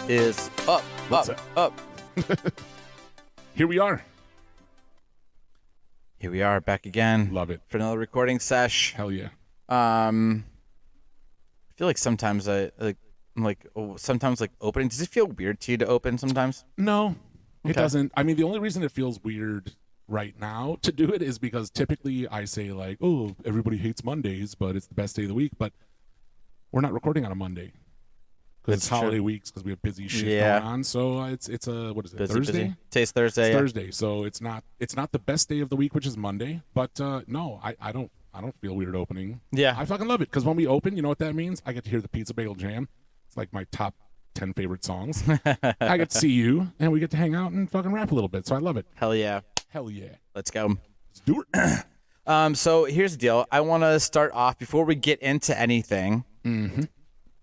is up, What's up. Here we are. Here we are back again. Love it. For another recording sesh. Hell yeah. I feel like sometimes sometimes opening. Does it feel weird to you to open sometimes? No, it Okay. doesn't. I mean, the only reason it feels weird right now to do it is because typically I say like, oh, everybody hates Mondays, but it's the best day of the week. But we're not recording on a Monday because it's That's holiday true. weeks because we have busy shit Yeah. going on. So it's a what is it? Busy, Thursday. busy. Today's Thursday. It's Yeah. Thursday, so it's not the best day of the week, which is Monday. But no, I don't feel weird opening. Yeah. I fucking love it because when we open, you know what that means? I get to hear the Pizza Bagel Jam. It's like my top 10 favorite songs. I get to see you, and we get to hang out and fucking rap a little bit. So I love it. Hell yeah. Hell yeah. Let's go. Let's do it. So here's the deal. I want to start off before we get into anything. Mm-hmm.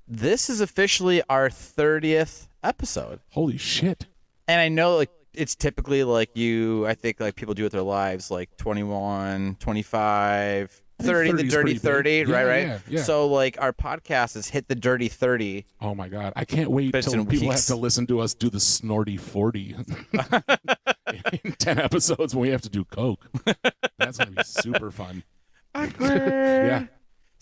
This is officially our 30th episode. Holy shit. And I know like it's typically like I think like people do with their lives like 21, 25, 30, the dirty 30, Yeah, right? yeah. So like our podcast has hit the dirty 30. Oh my God. I can't wait But it's till in people weeks. have to listen to us do the snorty 40 in 10 episodes when we have to do coke. That's going to be super fun. Yeah.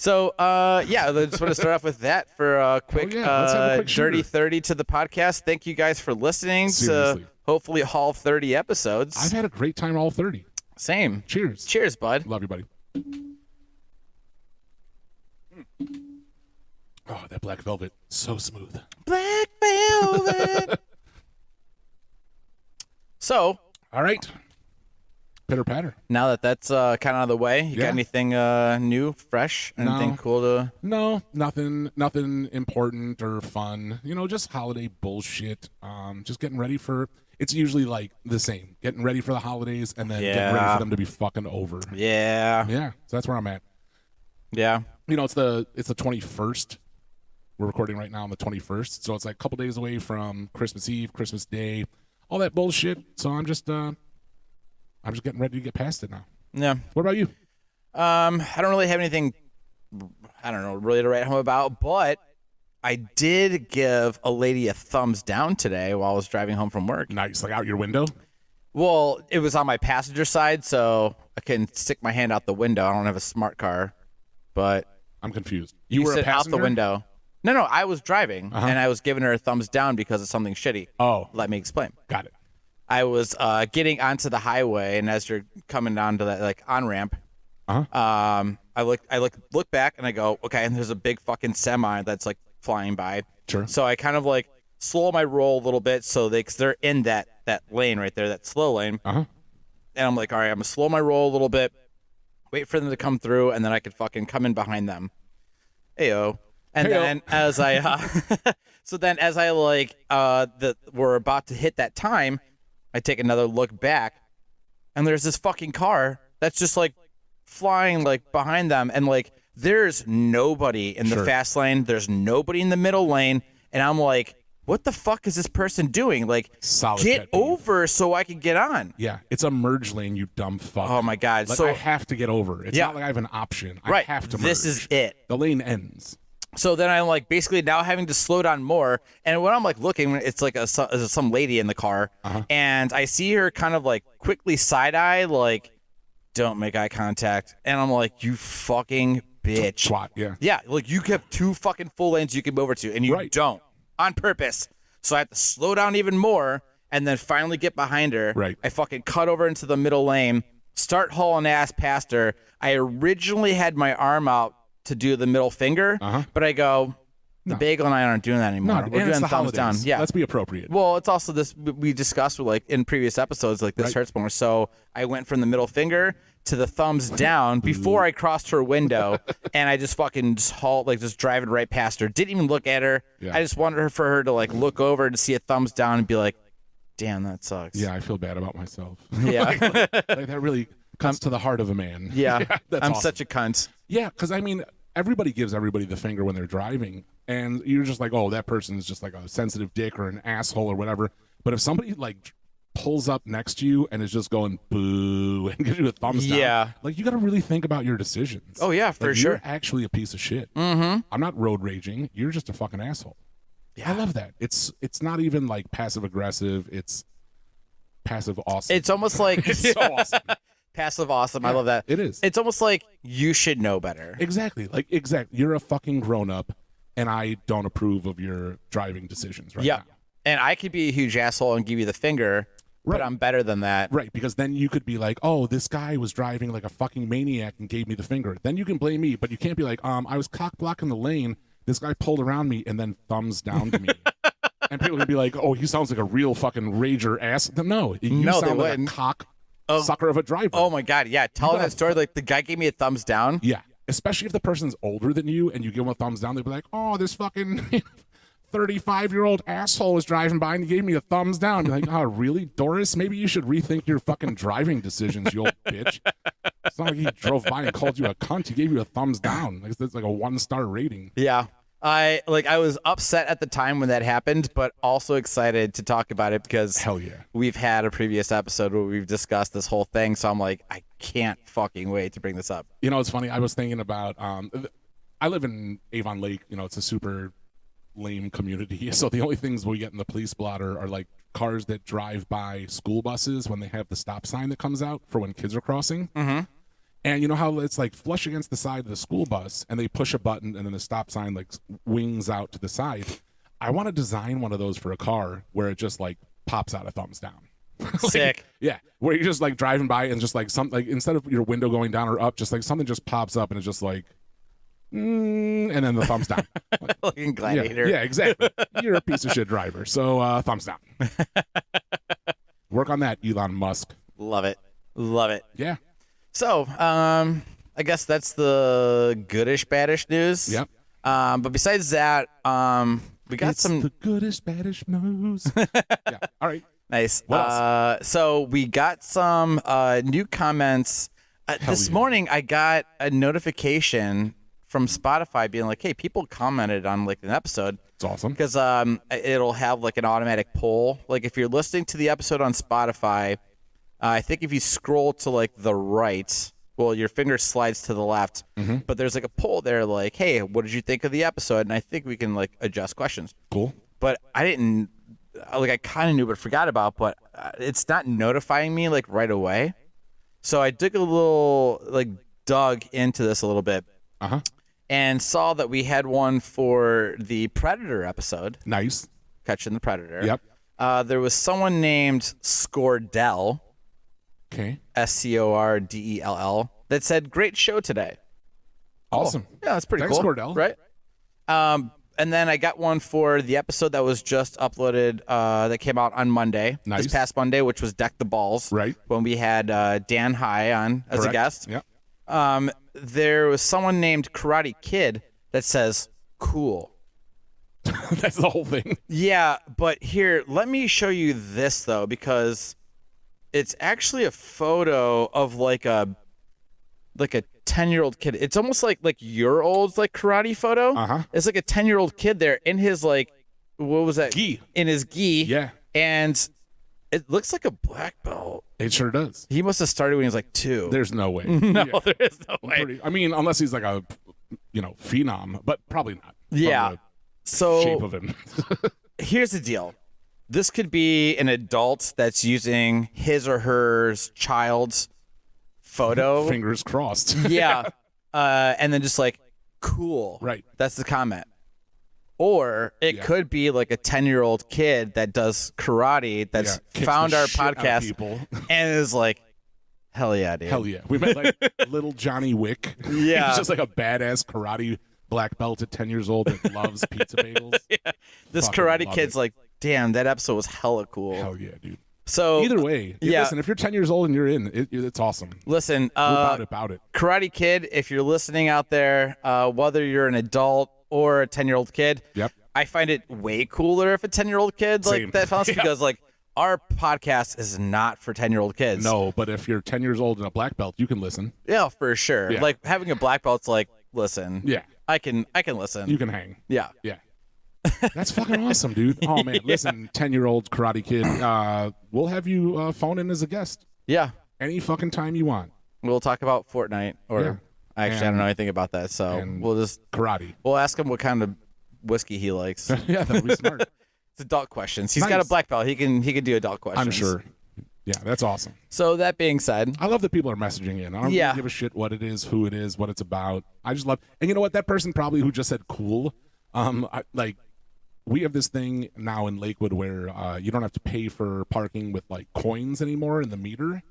So, I just want to start off with that for a quick, Let's have a quick dirty shooter. 30 to the podcast. Thank you guys for listening Seriously. to hopefully all 30 episodes. I've had a great time all 30. Same. Cheers. Cheers, bud. Love you, buddy. Oh, that black velvet. So smooth. Black velvet. So, All right. Pitter patter. now that that's kind of out of the way, you Yeah. got anything new, fresh, anything No. cool to... No, nothing important or fun. You know, just holiday bullshit. Just getting ready for, it's usually like the same. Getting ready for the holidays and then getting ready Yeah. for them to be fucking over. Yeah. Yeah. So that's where I'm at. Yeah. You know, it's the 21st. We're recording right now on the 21st. So it's like a couple days away from Christmas Eve, Christmas Day, all that bullshit. So I'm just getting ready to get past it now. Yeah. What about you? I don't really have anything, really to write home about, but I did give a lady a thumbs down today while I was driving home from work. Nice. Like out your window? Well, it was on my passenger side, so I can stick my hand out the window. I don't have a smart car, but I'm confused. you were a said out passenger? the window. No, I was driving, Uh-huh. and I was giving her a thumbs down because of something shitty. Oh, Let me explain. got it. I was getting onto the highway, and as you're coming down to that like on ramp, Uh-huh. I look back and I go, okay, and there's a big fucking semi that's like flying by. Sure. So I kind of like slow my roll a little bit cause they're in that lane right there, that slow lane. Uh-huh. And I'm like, all right, I'm gonna slow my roll a little bit, wait for them to come through, and then I could fucking come in behind them. Ayo. And Heyo. then as I we're about to hit that time, I take another look back, and there's this fucking car that's just like flying like behind them, and like there's nobody in the Sure. fast lane, there's nobody in the middle lane, and I'm like, what the fuck is this person doing? Like, Solid get pet peeve. over so I can get on. Yeah, it's a merge lane, you dumb fuck. Oh my god! Like, So I have to get over. It's Yeah. not like I have an option. I right, have to merge. this is it. The lane ends. So then I'm like basically now having to slow down more. And when I'm like looking, it's like some lady in the car, Uh-huh. and I see her kind of like quickly side eye, like, don't make eye contact. And I'm like, you fucking bitch. Twat, yeah. Yeah, like you have two fucking full lanes you can move over to, and you Right. don't on purpose. So I have to slow down even more, and then finally get behind her. Right. I fucking cut over into the middle lane, start hauling ass past her. I originally had my arm out to do the middle finger, Uh-huh. but I go, the bagel and I aren't doing that anymore. No, We're and doing it's the thumbs down. holidays. Yeah. Let's be appropriate. Well, it's also this we discussed like in previous episodes, like this Right. hurts more. So I went from the middle finger to the thumbs down before I crossed her window, and I just fucking just driving right past her. Didn't even look at her. Yeah. I just wanted for her to like look over to see a thumbs down and be like, damn, that sucks. Yeah, I feel bad about myself. Yeah. Like, that really comes to the heart of a man. Yeah. That's I'm awesome. such a cunt. Yeah, because I mean, everybody gives everybody the finger when they're driving, and you're just like, oh, that person is just like a sensitive dick or an asshole or whatever. But if somebody like pulls up next to you and is just going boo and gives you a thumbs down, Yeah. like you got to really think about your decisions. Oh, yeah, for Like, sure. You're actually a piece of shit. Mm-hmm. I'm not road raging. You're just a fucking asshole. I love that. It's not even like passive aggressive. It's passive awesome. It's almost like it's so awesome. passive awesome. I love that. It is. It's almost like you should know better. Exactly. You're a fucking grown up, and I don't approve of your driving decisions right now. And I could be a huge asshole and give you the finger, but I'm better than that. Right, because then you could be like, oh, this guy was driving like a fucking maniac and gave me the finger. Then you can blame me, but you can't be like, I was cock blocking the lane. This guy pulled around me and then thumbs down to me. And people can be like, oh, he sounds like a real fucking rager ass. No, you sound like a cock sucker of a driver. Oh, my God. Yeah, telling that story, like the guy gave me a thumbs down. Yeah, especially if the person's older than you and you give them a thumbs down, they'll be like, oh, this fucking 35-year-old asshole was driving by and he gave me a thumbs down. You're like, oh, really, Doris? Maybe you should rethink your fucking driving decisions, you old bitch. It's not like he drove by and called you a cunt. He gave you a thumbs down. It's like a 1-star rating. Yeah. I was upset at the time when that happened, but also excited to talk about it because hell yeah, we've had a previous episode where we've discussed this whole thing. So I'm like, I can't fucking wait to bring this up. You know, it's funny. I was thinking about, I live in Avon Lake. You know, it's a super lame community. So the only things we get in the police blotter are like cars that drive by school buses when they have the stop sign that comes out for when kids are crossing. Mm-hmm. And you know how it's like flush against the side of the school bus and they push a button and then the stop sign like wings out to the side. I want to design one of those for a car where it just like pops out a thumbs down. Sick. Yeah. Where you're just like driving by and just like something like instead of your window going down or up, just like something just pops up and it's just like, and then the thumbs down. Like in Gladiator. Yeah, exactly. You're a piece of shit driver. So thumbs down. Work on that, Elon Musk. Love it. Love it. Yeah. So, I guess that's the goodish, baddish news. Yep. But besides that, we got some the goodish, baddish news. Yeah. All right. Nice. What else? So we got some new comments. This morning, I got a notification from Spotify being like, "Hey, people commented on like an episode." It's awesome because it'll have like an automatic poll. Like if you're listening to the episode on Spotify. I think if you scroll to like the right, well, your finger slides to the left, but there's like a poll there like, hey, what did you think of the episode? And I think we can like adjust questions. Cool. But I didn't, like I kind of knew but forgot about, but it's not notifying me like right away. So I took a little, like dug into this a little bit and saw that we had one for the Predator episode. Nice. Catching the Predator. Yep. There was someone named Scordell. Okay. Scordell that said, "Great show today." Awesome. Oh, yeah, that's pretty Thanks, cool. Scordell. Right? And then I got one for the episode that was just uploaded that came out on Monday. Nice. This past Monday, which was Deck the Balls. Right. When we had Dan High on as a guest. Yep. There was someone named Karate Kid that says, "Cool." That's the whole thing. Yeah, but here, let me show you this though, because it's actually a photo of like a 10-year-old kid. It's almost like your old like karate photo. It's like a 10-year-old kid there in his like, what was that? Gi. In his gi. Yeah. And it looks like a black belt. It sure does. He must have started when he was like 2. There's no way. No, there is no way. I mean, unless he's like a, phenom, but probably not. Yeah. So shape of him. Here's the deal. This could be an adult that's using his or her child's photo. Fingers crossed. Yeah. And then just like, cool. Right. That's the comment. Or it could be like a 10-year-old kid that does karate that's found our podcast and is like, hell yeah, dude. Hell yeah. We met like little Johnny Wick. Yeah. He's just like a badass karate black belt at 10 years old that loves pizza bagels. Yeah. This Fucking karate kid's like, damn, that episode was hella cool. Hell yeah, dude. So either way, listen, if you're 10 years old and you're in, it's awesome. Listen, about it. Karate Kid, if you're listening out there, whether you're an adult or a 10-year-old kid, I find it way cooler if a 10-year-old kid like that found us because like our podcast is not for 10-year-old kids. No, but if you're 10 years old and a black belt, you can listen. Yeah, for sure. Yeah. Like having a black belt's like, listen. Yeah. I can listen. You can hang. Yeah. Yeah. That's fucking awesome, dude. Oh man, listen, 10-year-old karate kid, we'll have you phone in as a guest. Yeah. Any fucking time you want. We'll talk about Fortnite or actually I don't know anything about that, so we'll just karate. We'll ask him what kind of whiskey he likes. Yeah, that'll be smart. It's adult questions. He's Nice. got a black belt. He can do adult questions. I'm sure. Yeah, that's awesome. So that being said, I love that people are messaging in. I don't really give a shit what it is, who it is, what it's about. I just love, and you know what? That person probably who just said cool, we have this thing now in Lakewood where you don't have to pay for parking with like coins anymore in the meter.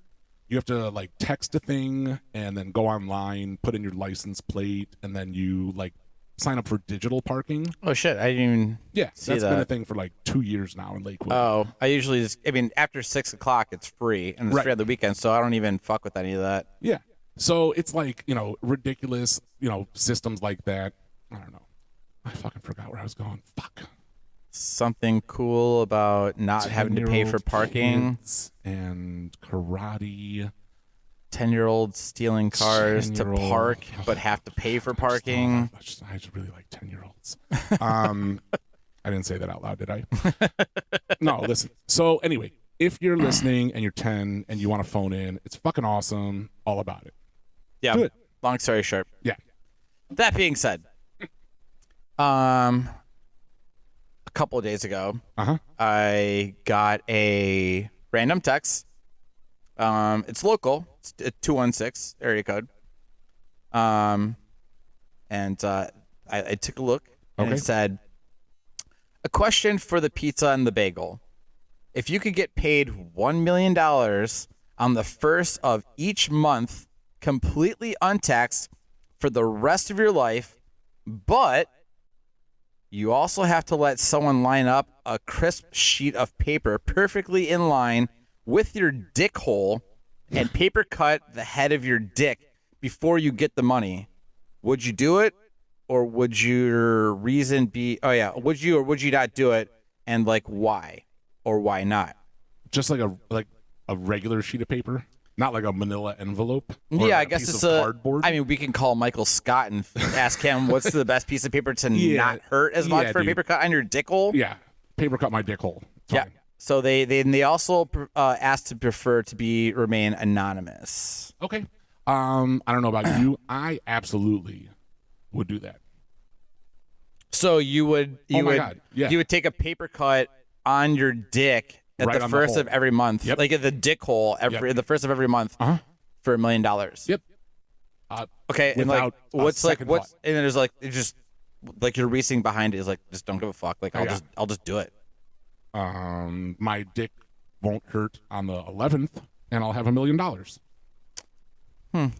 You have to like text a thing and then go online, put in your license plate, and then you like sign up for digital parking. oh shit, I didn't even see that's that. been a thing for like 2 years now in Lakewood. Oh, I usually just, I mean, after 6 o'clock, it's free, and it's free on the weekend, so I don't even fuck with any of that. Yeah. So it's like, ridiculous, systems like that. I don't know. I fucking forgot where I was going. Fuck. Something cool about not having to pay for parking. And karate. 10-year-olds stealing cars to park, but have to pay for parking. I just really like 10-year-olds. I didn't say that out loud, did I? No, listen. So anyway, if you're listening and you're 10 and you want to phone in, it's fucking awesome. All about it. Yeah. Do it. Long story short. Yeah. That being said, a couple of days ago, I got a random text. It's local. It's a 216 area code. And I took a look, and it said, a question for the pizza and the bagel. If you could get paid $1 million on the first of each month, completely untaxed for the rest of your life, but you also have to let someone line up a crisp sheet of paper perfectly in line with your dick hole and paper cut the head of your dick before you get the money, would you do it? Or would your reason be, would you or would you not do it? And like, why or why not? Just like a regular sheet of paper, not like a manila envelope. Or I guess it's cardboard. I mean, we can call Michael Scott and ask him what's the best piece of paper to not hurt as much for a paper cut on your dick hole. Yeah, paper cut my dick hole. Fine. So they also asked to prefer to remain anonymous. Okay. I don't know about you. I absolutely would do that. So you would take a paper cut on your dick at the first of every month, like at the dick hole the first of every month for $1 million. Yep. Okay, and like what's and then there's like it's just like your reasoning behind it is like just don't give a fuck. Like I'll just do it. My dick won't hurt on the 11th, and I'll have $1 million.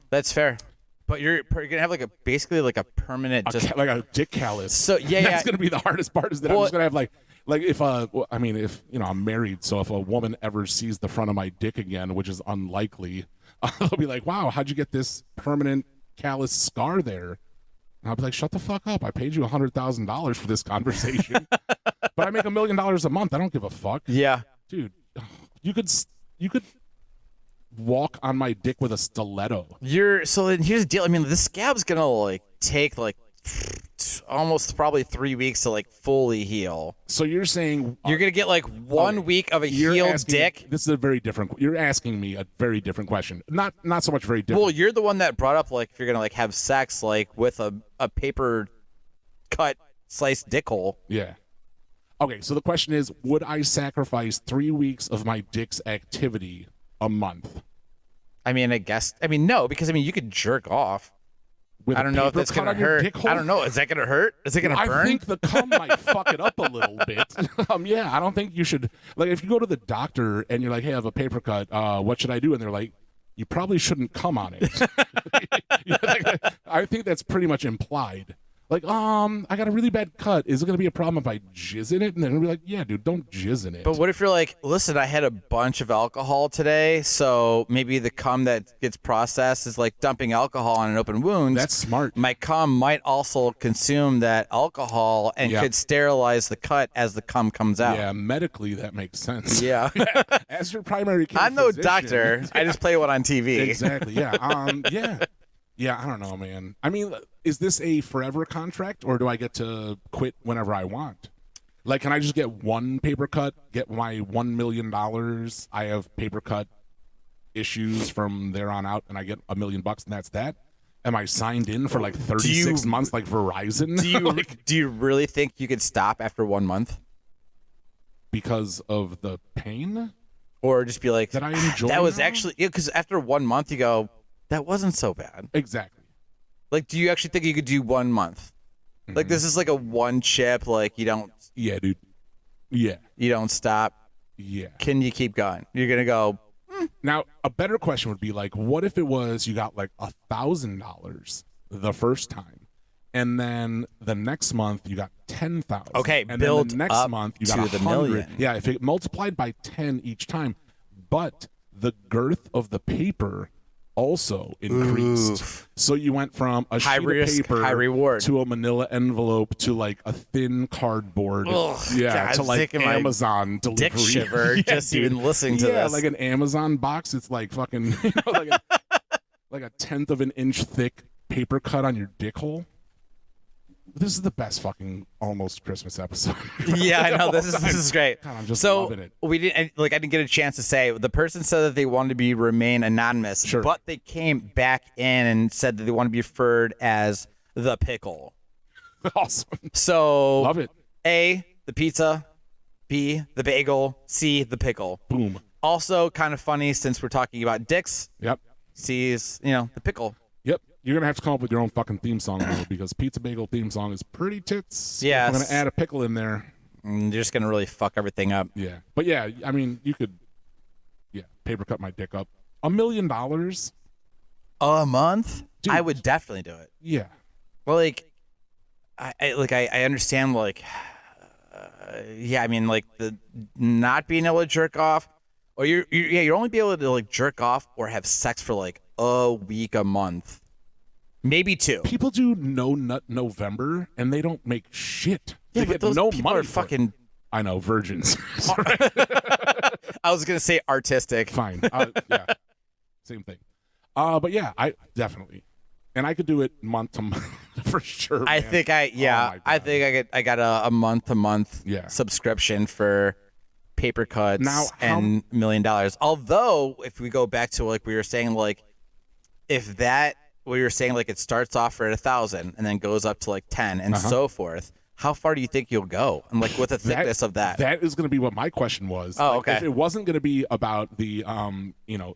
That's fair. But you're gonna have basically a permanent like a dick callus. So that's gonna be the hardest part. Is that I'm just gonna have like if I'm married, so if a woman ever sees the front of my dick again, which is unlikely, they'll be like, "Wow, how'd you get this permanent callus scar there?" And I'll be like, "Shut the fuck up! I paid you $100,000 for this conversation, but I make $1 million a month. I don't give a fuck." Yeah, dude, you could walk on my dick with a stiletto. So then here's the deal. I mean, this scab's gonna take almost probably 3 weeks to fully heal. So you're saying you're gonna get 1 week of a healed dick? This is a very different. You're asking me a very different question. Not so much very different. Well, you're the one that brought up if you're gonna have sex with a paper cut sliced dick hole. Yeah. Okay, so the question is, would I sacrifice 3 weeks of my dick's activity a month? I mean, no, because you could jerk off. I don't know if that's gonna hurt. I don't know. Is that gonna hurt? Is it gonna burn? I think the cum might fuck it up a little bit. I don't think you should. If you go to the doctor and you're like, "Hey, I have a paper cut. What should I do?" And they're like, "You probably shouldn't cum on it." I think that's pretty much implied. I got a really bad cut. Is it going to be a problem if I jizz in it? And then they'll be like, yeah, dude, don't jizz in it. But what if you're like, listen, I had a bunch of alcohol today, so maybe the cum that gets processed is dumping alcohol on an open wound. That's smart. My cum might also consume that alcohol and could sterilize the cut as the cum comes out. Yeah, medically that makes sense. Yeah. As your primary care I'm no doctor. I just play one on TV. Exactly, yeah. Yeah, I don't know, man. I mean, is this a forever contract, or do I get to quit whenever I want? Can I just get one paper cut, get my $1 million? I have paper cut issues from there on out, and I get $1 million, and that's that? Am I signed in for like 36 months like Verizon? Do you really think you could stop after 1 month? Because of the pain? Or just be like, that I enjoy that was now? actually, because after 1 month you go, that wasn't so bad. Exactly. Like, do you actually think you could do 1 month? Like, this is like a one chip, like you don't. Yeah, dude. Yeah. You don't stop. Yeah. Can you keep going? You're gonna go. Now, a better question would be like, what if it was you got like $1,000 the first time, and then the next month you got 10,000. Okay, and build then the next up month you to got the 100. million. Yeah, if it multiplied by 10 each time, but the girth of the paper also increased. Oof. So you went from a High sheet risk, of paper high reward. to a manila envelope to like a thin cardboard. Ugh, yeah, God, to I'm like taking my Amazon delivery. dick shiver Yeah, just dude. even listening to Yeah, this. like an Amazon box. It's like fucking like a 1/10 of an inch thick paper cut on your dick hole. This is the best fucking almost Christmas episode. Yeah, I know. This is great. God, I'm just so loving it. we didn't I didn't get a chance to say the person said that they wanted to remain anonymous, Sure. but they came back in and said that they want to be referred as the pickle. Awesome. So Love it. A, the pizza, B, the bagel, C, the pickle. Boom. Also kind of funny since we're talking about dicks. Yep. C is, the pickle. Yep. You're going to have to come up with your own fucking theme song though, because Pizza Bagel theme song is pretty tits. Yes. I'm going to add a pickle in there. You're just gonna really fuck everything up. Yeah. But yeah, I mean, you could, paper cut my dick up. $1 million? A month? Dude. I would definitely do it. Yeah. Well, I understand, I mean, like the not being able to jerk off, or you're only be able to like jerk off or have sex for like a week, a month, maybe 2. People do No Nut November, and they don't make shit. Yeah, They but get those no people money are for it. fucking. I know, virgins. I was gonna say artistic. Fine. Yeah. Same thing. But yeah, I definitely. And I could do it month to month for sure. I man. think Oh my I God. think I got a month to month subscription for paper cuts Now, and $1 million. Although if we go back to like we were saying, like if that we were saying like it starts off at 1,000 and then goes up to like 10 and so forth, how far do you think you'll go? And like with the thickness of that? That is going to be what my question was. Oh, Like, okay. If it wasn't going to be about the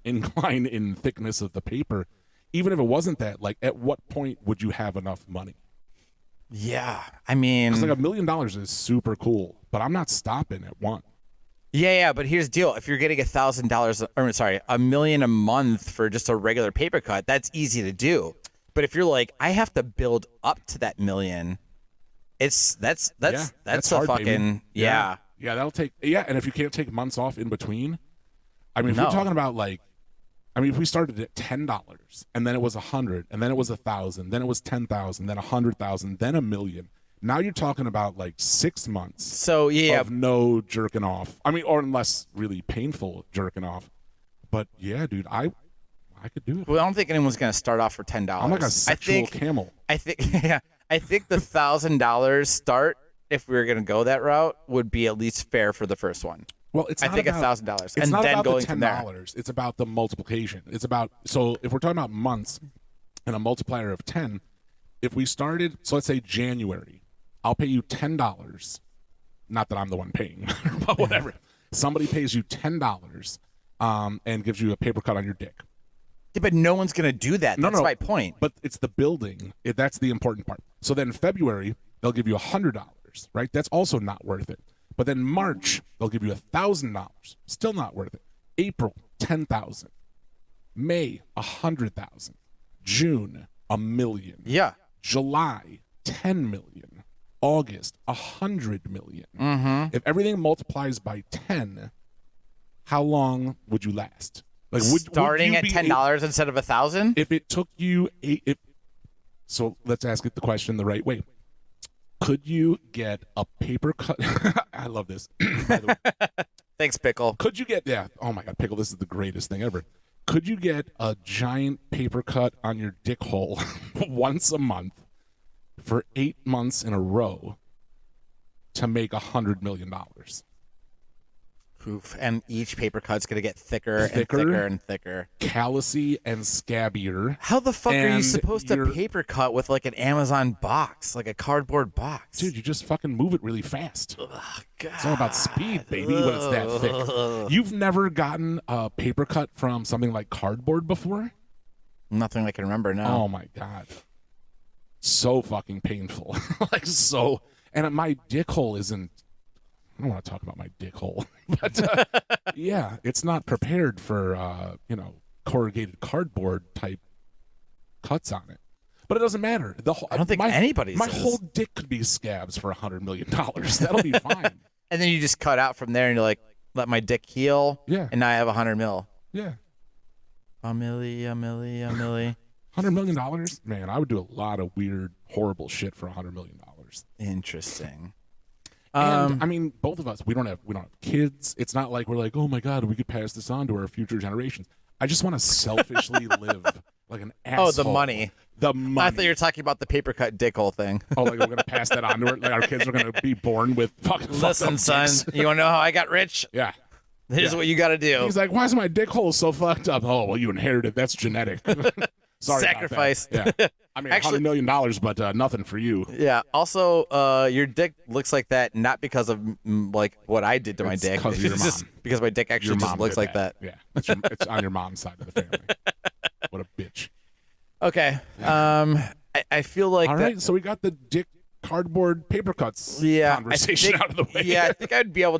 incline in thickness of the paper, even if it wasn't that, like at what point would you have enough money? Yeah, I mean, Because like $1 million is super cool, but I'm not stopping at one. yeah. But here's the deal: if you're getting $1,000, or sorry, $1 million a month for just a regular paper cut, that's easy to do. But if you're like, I have to build up to that $1 million, that's a hard, fucking baby. yeah. Yeah, that'll take and if you can't take months off in between, I mean, if you're talking about like, I mean, if we started at $10 and then it was 100 and then it was 1,000, then it was 10,000, then 100,000, then $1 million. Now you're talking about like 6 months. So yeah, Of no jerking off. I mean, or unless really painful jerking off. But yeah, dude, I could do it. well, I don't think anyone's gonna start off for $10. I'm like a sexual camel. I think I think the $1,000 start, if we were gonna go that route, would be at least fair for the first one. Well, it's I not think about, $1,000, it's and not then about going the from there. $10. It's about the multiplication. It's about, so if we're talking about months and a multiplier of 10, if we started, so let's say January, I'll pay you $10. Not that I'm the one paying, but whatever. Somebody pays you $10 and gives you a paper cut on your dick. Yeah, but no one's gonna do that. That's my point. But it's the building. That's the important part. So then February, they'll give you $100, right? That's also not worth it. But then March, they'll give you $1,000. Still not worth it. April, 10,000. May, 100,000. June, $1 million. Yeah. July, 10 million. August, 100 million. Mm-hmm. If everything multiplies by 10, how long would you last? Like Starting would at you be $10 instead of 1,000. if it took you so let's ask it the question the right way. Could you get a paper cut? I love this. By the way. Thanks, Pickle. Could you get oh my God, Pickle, this is the greatest thing ever. Could you get a giant paper cut on your dick hole once a month for 8 months in a row to make $100 million? Oof. And each paper cut's gonna get thicker and Thicker? thicker and thicker. callousy and scabbier. How the fuck are you And supposed to you're- paper cut with like an Amazon box, like a cardboard box? Dude, you just fucking move it really fast. Ugh, God. It's all about speed, baby, when it's that thick. Ugh. You've never gotten a paper cut from something like cardboard before? Nothing I can remember now. Oh my God. So fucking painful. Like so. And my dick hole isn't, I don't want to talk about my dick hole, but yeah, it's not prepared for, corrugated cardboard type cuts on it. But it doesn't matter. I don't think anybody's My is. whole dick could be scabs for $100 million. That'll be fine. And then you just cut out from there and you're like, let my dick heal. Yeah. And now I have 100 mil. Yeah. A milli. $100 million? Man, I would do a lot of weird, horrible shit for $100 million. Interesting. And I mean, both of us, we don't have kids. It's not like we're like, oh my God, we could pass this on to our future generations. I just want to selfishly live like an asshole. Oh, the money. The money. I thought you were talking about the paper cut dick hole thing. Oh, like we're gonna pass that on to our, like our kids are gonna be born with fucking. Listen, son, you want to know how I got rich? Yeah. Here's what you got to do. He's like, why is my dick hole so fucked up? Oh, well, you inherited. That's genetic. Sorry. Sacrifice. About that. Yeah. I mean, Actually- $100 million, but nothing for you. Yeah. Also, your dick looks like that not because of like what I did to my It's dick. 'cause of your It's just mom. because my dick actually Your just mom looks did like that. Yeah. It's on your mom's side of the family. What a bitch. Okay. I feel like All that, right, so we got the dick cardboard paper cuts yeah, conversation out of the way. Yeah, I think I'd be able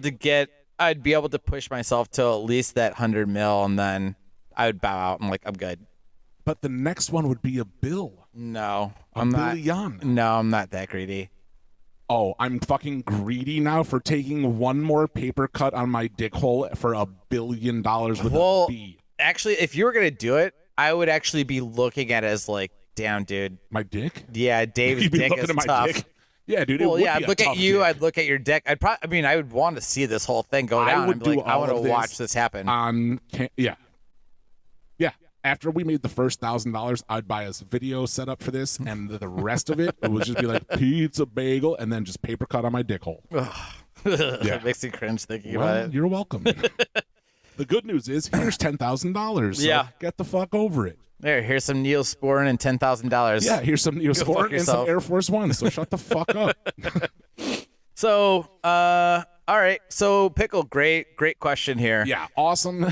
to push myself to at least that 100 mil, and then I would bow out and like I'm good. But the next one would be a bill. No, A I'm not. billion. No, I'm not that greedy. Oh, I'm fucking greedy now for taking one more paper cut on my dick hole for $1 billion with Well, a B. actually, if you were gonna do it, I would actually be looking at it as like, damn, dude. My dick? Yeah, Dave's You'd be dick looking is at my tough. dick? Yeah, dude. Well, it would yeah, be I'd a look at tough you. dick. I'd look at your dick. I would want to see this whole thing go I down. would I'd be do like, I all want to of this watch this happen. Yeah. After we made the first $1,000, I'd buy us video set up for this, and the rest of it would just be like pizza, bagel, and then just paper cut on my dick hole. It makes me cringe thinking about Well, it. you're welcome. The good news is here's $10,000. So Yeah. get the fuck over it. Here's some Neosporin and $10,000. Yeah, here's some fuck Neosport and some yourself. Air Force One. So shut the fuck up. So, all right. So, Pickle, great question here. Yeah, awesome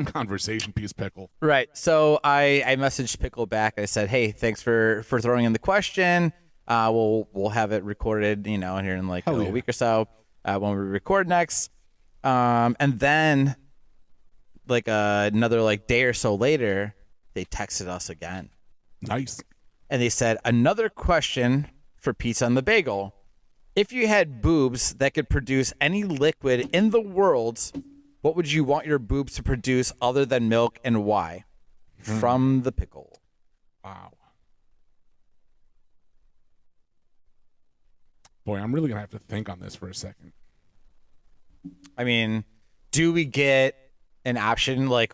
conversation piece, Pickle. Right. So I messaged Pickle back. I said, hey, thanks for throwing in the question. We'll have it recorded, here in like Hell a yeah. week or so when we record next. And then like another like day or so later, they texted us again. Nice. And they said, another question for Pizza on the Bagel. If you had boobs that could produce any liquid in the world, what would you want your boobs to produce other than milk, and why? From the Pickle. Wow. Boy, I'm really gonna have to think on this for a second. I mean, do we get an option like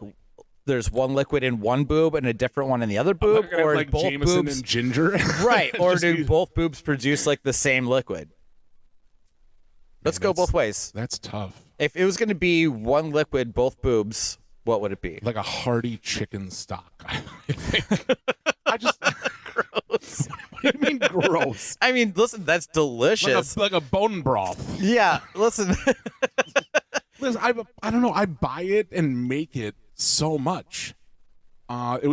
there's one liquid in one boob and a different one in the other boob, Gonna have, or like both Jameson boobs and ginger, right? Or Just do be- both boobs produce like the same liquid? Let's go both ways. That's tough. If it was going to be one liquid, both boobs, what would it be? Like a hearty chicken stock. I think. I just Gross. What do you mean gross? I mean, listen, that's delicious. Like a bone broth. Yeah, listen. Listen, I don't know. I buy it and make it so much. It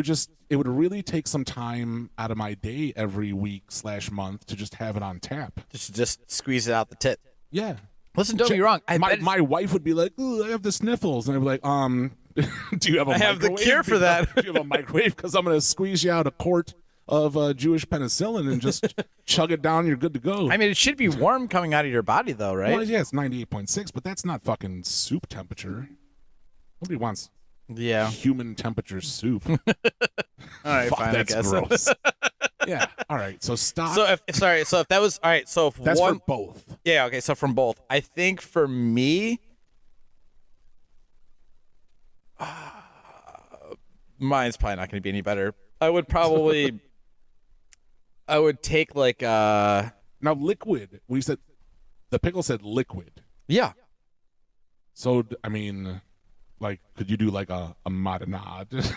would really take some time out of my day every week / month to just have it on tap. just squeeze it out the tit. Yeah. Listen, don't get me wrong. My wife would be like, "Ooh, I have the sniffles," and I'd be like, do you have a I have the microwave? cure for that. Do you have a microwave? Because I'm going to squeeze you out a quart of Jewish penicillin and just chug it down. You're good to go. I mean, it should be warm coming out of your body, though, right? Well, yeah, it's 98.6, but that's not fucking soup temperature. Nobody wants Yeah. human temperature soup. All right, Fuck, fine, I that's guess. gross. Yeah. All right. So stop. So if that was all right, so if that's one, for both. yeah, okay, so from both. I think for me, mine's probably not going to be any better. I would probably, I would take like Now liquid. The pickle said liquid. yeah, So I mean, like, could you do like a marinade?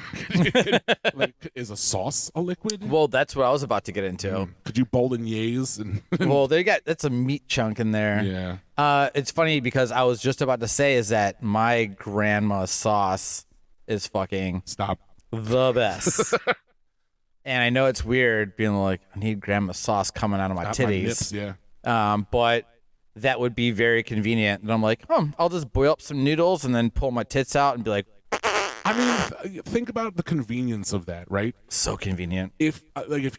Like, is a sauce a liquid? Well, that's what I was about to get into. Could you bolognese and Well, that's a meat chunk in there. yeah. It's funny because I was just about to say is that my grandma's sauce is fucking Stop. the best. And I know it's weird being like, I need grandma's sauce coming out of my Not titties. my nips, yeah. But that would be very convenient. And I'm like, I'll just boil up some noodles and then pull my tits out and be like, I mean, think about the convenience of that, right? so convenient. If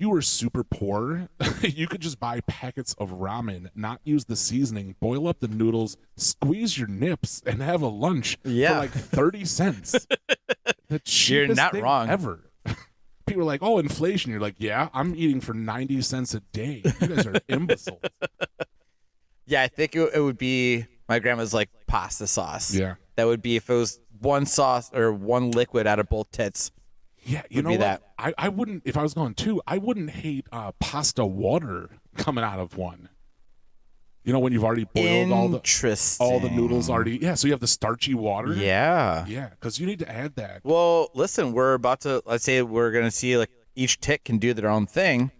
you were super poor, you could just buy packets of ramen, not use the seasoning, boil up the noodles, squeeze your nips, and have a lunch for like 30 cents. The cheapest You're not thing wrong. ever. People are like, "Oh, inflation." You're like, "Yeah, I'm eating for 90 cents a day. You guys are imbeciles." Yeah, I think it would be my grandma's like pasta sauce. Yeah. That would be if it was one sauce or one liquid out of both tits. Yeah, you know be what? that. I wouldn't, if I was going two, I wouldn't hate pasta water coming out of one. You know, when you've already boiled all the noodles already. Yeah, so you have the starchy water. Yeah. Yeah, because you need to add that. Well, listen, let's say we're going to see like each tit can do their own thing.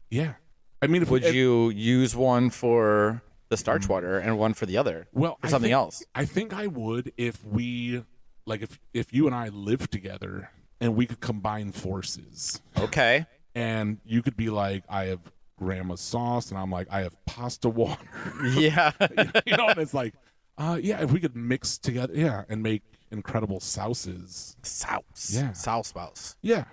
Yeah. I mean, Would you use one for the starch water and one for the other? Well, for something else? I think I would if we, like, if you and I lived together and we could combine forces. Okay. And you could be like, I have grandma's sauce, and I'm like, I have pasta water. Yeah. You know, and it's like, yeah, if we could mix together, yeah, and make incredible sauces. Sauce. Yeah. Sauce. Yeah.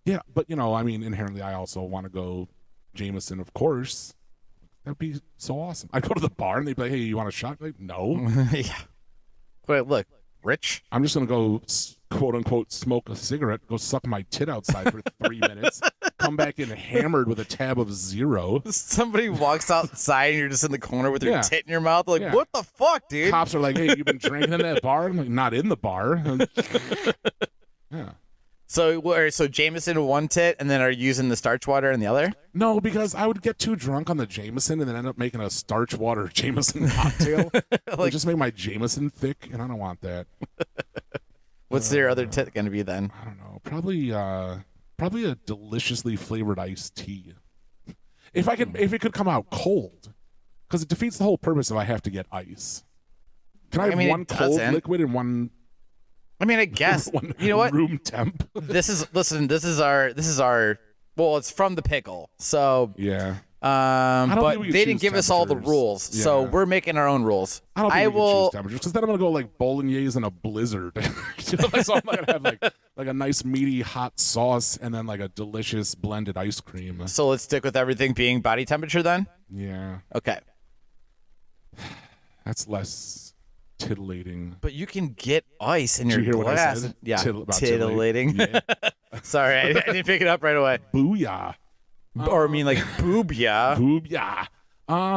Yeah, but, you know, I mean, inherently, I also want to go Jameson, of course. That'd be so awesome. I'd go to the bar, and they'd be like, hey, you want a shot? Like, no. Yeah. But look, Rich. I'm just going to go, quote unquote, smoke a cigarette, go suck my tit outside for 3 minutes, come back in hammered with a tab of 0. Somebody walks outside and you're just in the corner with your tit in your mouth. Like, what the fuck, dude? Cops are like, hey, you've been drinking in that bar? I'm like, not in the bar. Yeah. So Jameson in one tit, and then are you using the starch water in the other? No, because I would get too drunk on the Jameson and then end up making a starch water Jameson cocktail. Like, just make my Jameson thick, and I don't want that. What's your other tit going to be then? I don't know. Probably a deliciously flavored iced tea. If it could come out cold, because it defeats the whole purpose if I have to get ice. Can I have one cold liquid and one? I mean, I guess you know what? Room temp. This is our. Well, it's from the pickle, so yeah. But they didn't give us all the rules, so we're making our own rules. I don't think we can choose temperatures, because then I'm gonna go like bolognese in a blizzard. You know, so I'm not gonna have like a nice meaty hot sauce and then like a delicious blended ice cream. So let's stick with everything being body temperature then. Yeah. Okay. That's less titillating. But you can get ice in your hear glass. What I said? Yeah, titillating. Yeah. Sorry, I didn't pick it up right away. Booyah. Or I mean like boobya. Boobya.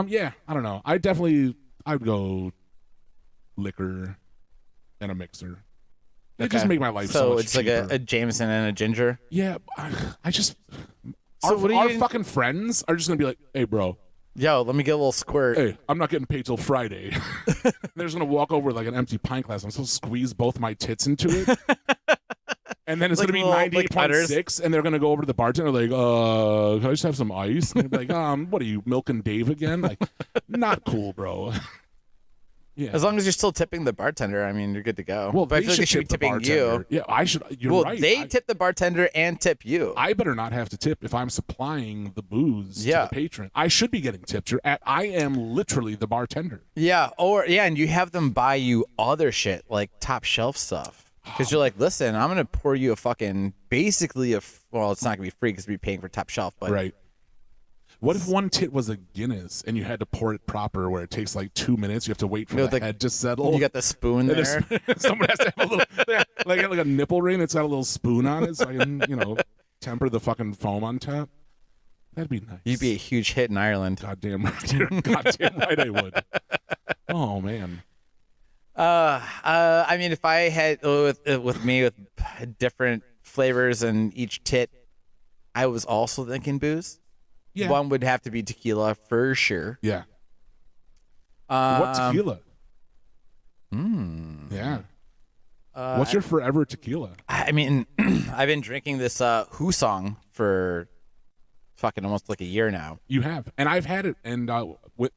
Yeah, I don't know. I'd go liquor and a mixer. It just make my life so much it's cheaper. like a Jameson and a ginger. Yeah, I just So our fucking friends are just gonna be like, hey, bro. Yo, let me get a little squirt. Hey, I'm not getting paid till Friday. They're just gonna walk over with like an empty pint glass. I'm supposed to squeeze both my tits into it. And then it's Like going to be 98.6, and they're going to go over to the bartender like, can I just have some ice? And they'll be like, what are you, milking Dave again? Like, not cool, bro. Yeah. As long as you're still tipping the bartender, I mean, you're good to go. Well, but I feel like they should be tipping you. Yeah, I should. You're right. They tip the bartender and tip you. I better not have to tip if I'm supplying the booze to the patron. I should be getting tipped. I am literally the bartender. Yeah, and you have them buy you other shit, like top shelf stuff. Because you're like, listen, I'm going to pour you a fucking, basically well, it's not going to be free because we're paying for top shelf. But right. What if one tit was a Guinness and you had to pour it proper where it takes like 2 minutes? You have to wait for the head to settle. You got the spoon there. Someone has to have a little, like a nipple ring that's got a little spoon on it so I can, temper the fucking foam on top. That'd be nice. You'd be a huge hit in Ireland. Goddamn right. You're goddamn right I would. Oh, man. I mean, if I had with me with different flavors and each tit, I was also thinking booze. Yeah. One would have to be tequila for sure. Yeah. What tequila? Yeah. What's your forever tequila? I mean, I've been drinking this Who Song for fucking almost like a year now. You have, and I've had it, and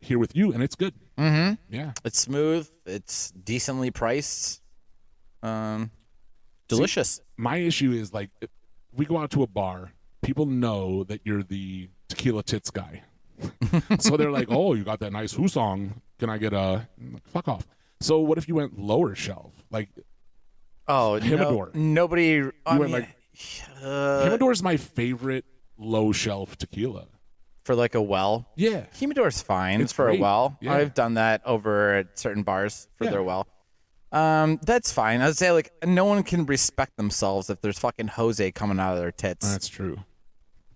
here with you, and it's good. Mm-hmm. Yeah, it's smooth. It's decently priced. Delicious. See, my issue is like, if we go out to a bar, people know that you're the tequila tits guy, so they're like, "Oh, you got that nice Who Song? Can I get a fuck off?" So what if you went lower shelf, like? Oh, Humidor. Nobody. Humidor is my favorite low shelf tequila. For like a well. Yeah. Humidor's fine. It's for great. a well. Yeah. I've done that over at certain bars for their well. That's fine. I'd say like no one can respect themselves if there's fucking Jose coming out of their tits. That's true.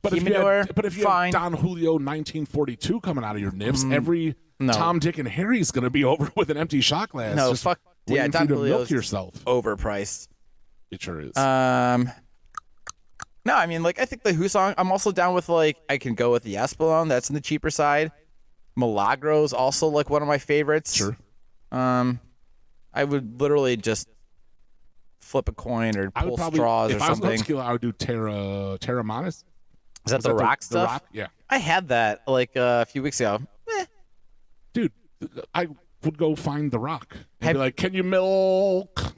But Humidor, if you fine. have Don Julio 1942 coming out of your nips, every Tom, Dick, and Harry's going to be over with an empty shot glass. No, just fuck. Yeah, waiting for Don you to Julio's milk yourself. overpriced. It sure is. No, I mean, like, I think the Who Song, I'm also down with, like, I can go with the Espolon. That's in the cheaper side. Milagro's also, like, one of my favorites. Sure. I would literally just flip a coin or pull straws or something. If I was going tequila, I would do Terra Manis. Is that the rock stuff? The rock? Yeah. I had that, like, a few weeks ago. Dude, I would go find the rock and be like, "Can you milk?"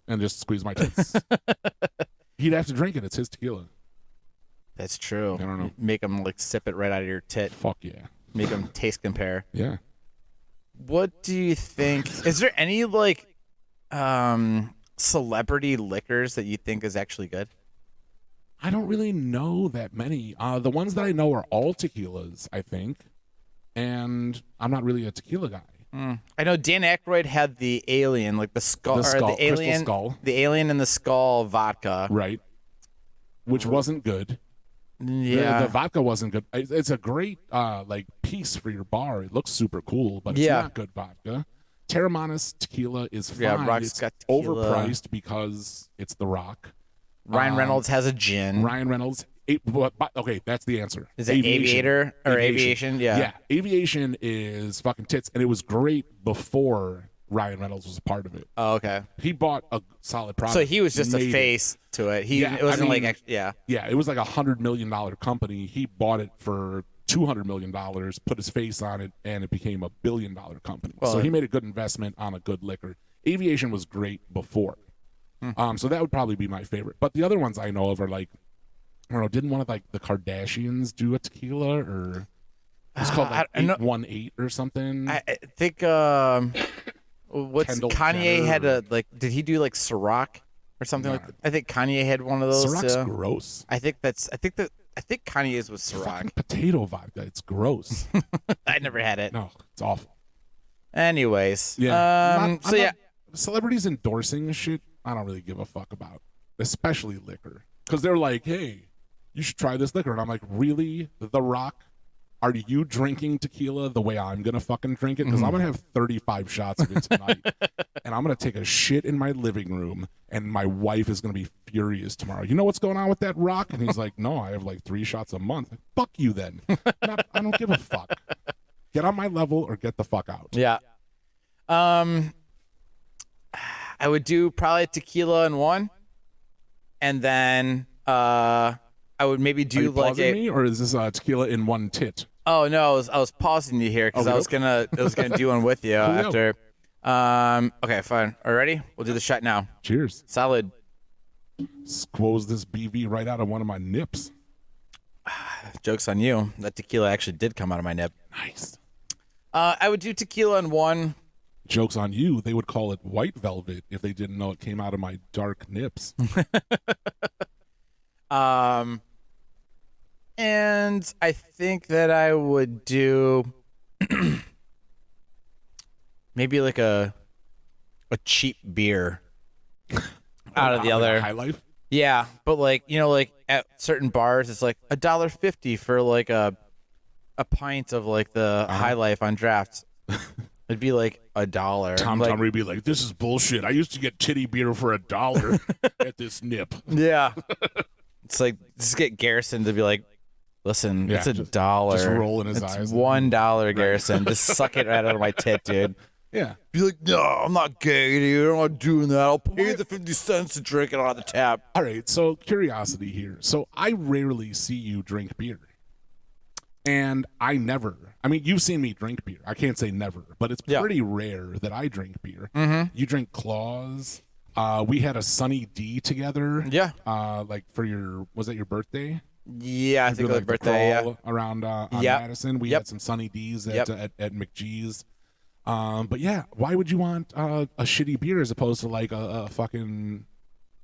And just squeeze my tits. He'd have to drink it. It's his tequila. That's true. I don't know. Make him like sip it right out of your tit. Fuck yeah. Make him taste compare. Yeah. What do you think? Is there any like celebrity liquors that you think is actually good? I don't really know that many. The ones that I know are all tequilas, I think. And I'm not really a tequila guy. I know Dan Aykroyd had the alien, like the skull, Crystal alien, skull. the alien and the skull vodka. Right. Which wasn't good. Yeah. The vodka wasn't good. It's a great like piece for your bar. It looks super cool, but it's not good vodka. Terra Manis tequila is fine. Yeah, Rock's it's got tequila. overpriced because it's The Rock. Ryan Reynolds has a gin. Ryan Reynolds. Okay, that's the answer. Is it Aviator or Aviation? Yeah. Yeah. Aviation is fucking tits, and it was great before Ryan Reynolds was a part of it. Oh, okay. He bought a solid product. So he was just a face to it. It wasn't Yeah, it was like $100 million company. He bought it for $200 million, put his face on it, and it became $1 billion company. Well, so he made a good investment on a good liquor. Aviation was great before. So that would probably be my favorite. But the other ones I know of are like, I don't know, didn't one of like the Kardashians do a tequila, or it's called like 818 or something? I think what's Kendall Kanye Jenner had a like? Did he do like Ciroc or something like that? I think Kanye had one of those. Ciroc's gross. I think Kanye's was Ciroc. Fucking potato vodka. It's gross. I never had it. No, it's awful. Anyways, Yeah. yeah, celebrities endorsing shit, I don't really give a fuck about, especially liquor, because they're like, "Hey, you should try this liquor," and I'm like, "Really, The Rock? Are you drinking tequila the way I'm gonna fucking drink it? Because I'm gonna have 35 shots of it tonight, and I'm gonna take a shit in my living room, and my wife is gonna be furious tomorrow. You know what's going on with that Rock?" And he's like, "No, I have like 3 shots a month." Like, fuck you then. I don't give a fuck. Get on my level or get the fuck out. Yeah. I would do probably tequila in one, and then I would maybe do Are you like pausing me, or is this tequila in one tit? Oh no, I was pausing you here because I was gonna do one with you after. Okay, fine. Are you ready? We'll do the shot now. Cheers. Solid. Squoze this BV right out of one of my nips. Joke's on you. That tequila actually did come out of my nip. Nice. I would do tequila in one. Joke's on you. They would call it white velvet if they didn't know it came out of my dark nips. And I think that I would do maybe like a cheap beer out of the other. High Life? Yeah, but like, you know, like at certain bars it's like $1.50 for like a pint of like the High Life on draft. It'd be like $1. Tom would be like, "This is bullshit. I used to get titty beer for $1 at this nip." Yeah. It's like, just get Garrison to be like, "Listen, Yeah, it's $1. just roll in his it's eyes. $1, Garrison. Just suck it right out of my tit, dude." Yeah. Be like, no, I'm not gay, dude. I'm not doing that. I'll pay the 50 cents to drink it on the tap. All right. So curiosity here. So I rarely see you drink beer. And I mean, you've seen me drink beer. I can't say never, but it's pretty rare that I drink beer. Mm-hmm. You drink Claws. We had a Sunny D together. Yeah. Like was that your birthday? Yeah, I think it was birthday. Yeah. Around on Madison, we had some Sunny D's at McGee's. But yeah, why would you want a shitty beer as opposed to like a fucking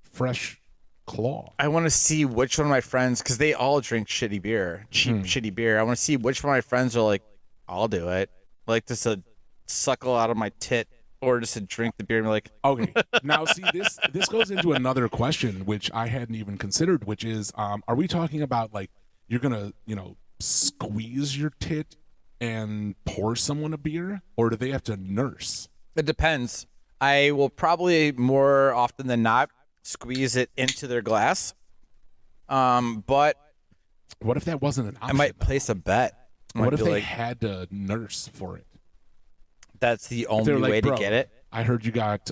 fresh Claw? I want to see which one of my friends, because they all drink shitty beer, cheap shitty beer. I want to see which one of my friends are like, I'll do it. Like just to suckle out of my tit, or just to drink the beer and be like, okay. Now see, this goes into another question which I hadn't even considered, which is, are we talking about like you're gonna, squeeze your tit and pour someone a beer, or do they have to nurse? It depends. I will probably more often than not squeeze it into their glass. But what if that wasn't an option? I might place a bet. What if they had to nurse for it? That's the only way to get it. I heard you got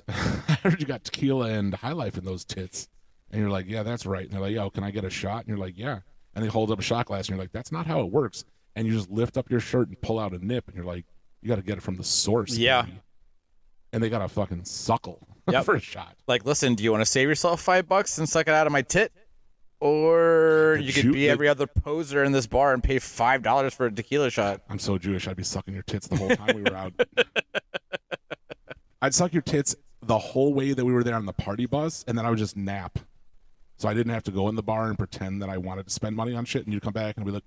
tequila and High Life in those tits. And you're like, yeah, that's right. And they're like, yo, can I get a shot? And you're like, yeah. And they hold up a shot glass and you're like, that's not how it works. And you just lift up your shirt and pull out a nip and you're like, you got to get it from the source. Yeah. Baby. And they got to fucking suckle for a shot. Like, listen, do you want to save yourself $5 and suck it out of my tit? Or you could be every other poser in this bar and pay $5 for a tequila shot. I'm so Jewish. I'd be sucking your tits the whole time we were out. I'd suck your tits the whole way that we were there on the party bus, and then I would just nap. So I didn't have to go in the bar and pretend that I wanted to spend money on shit, and you'd come back and be like,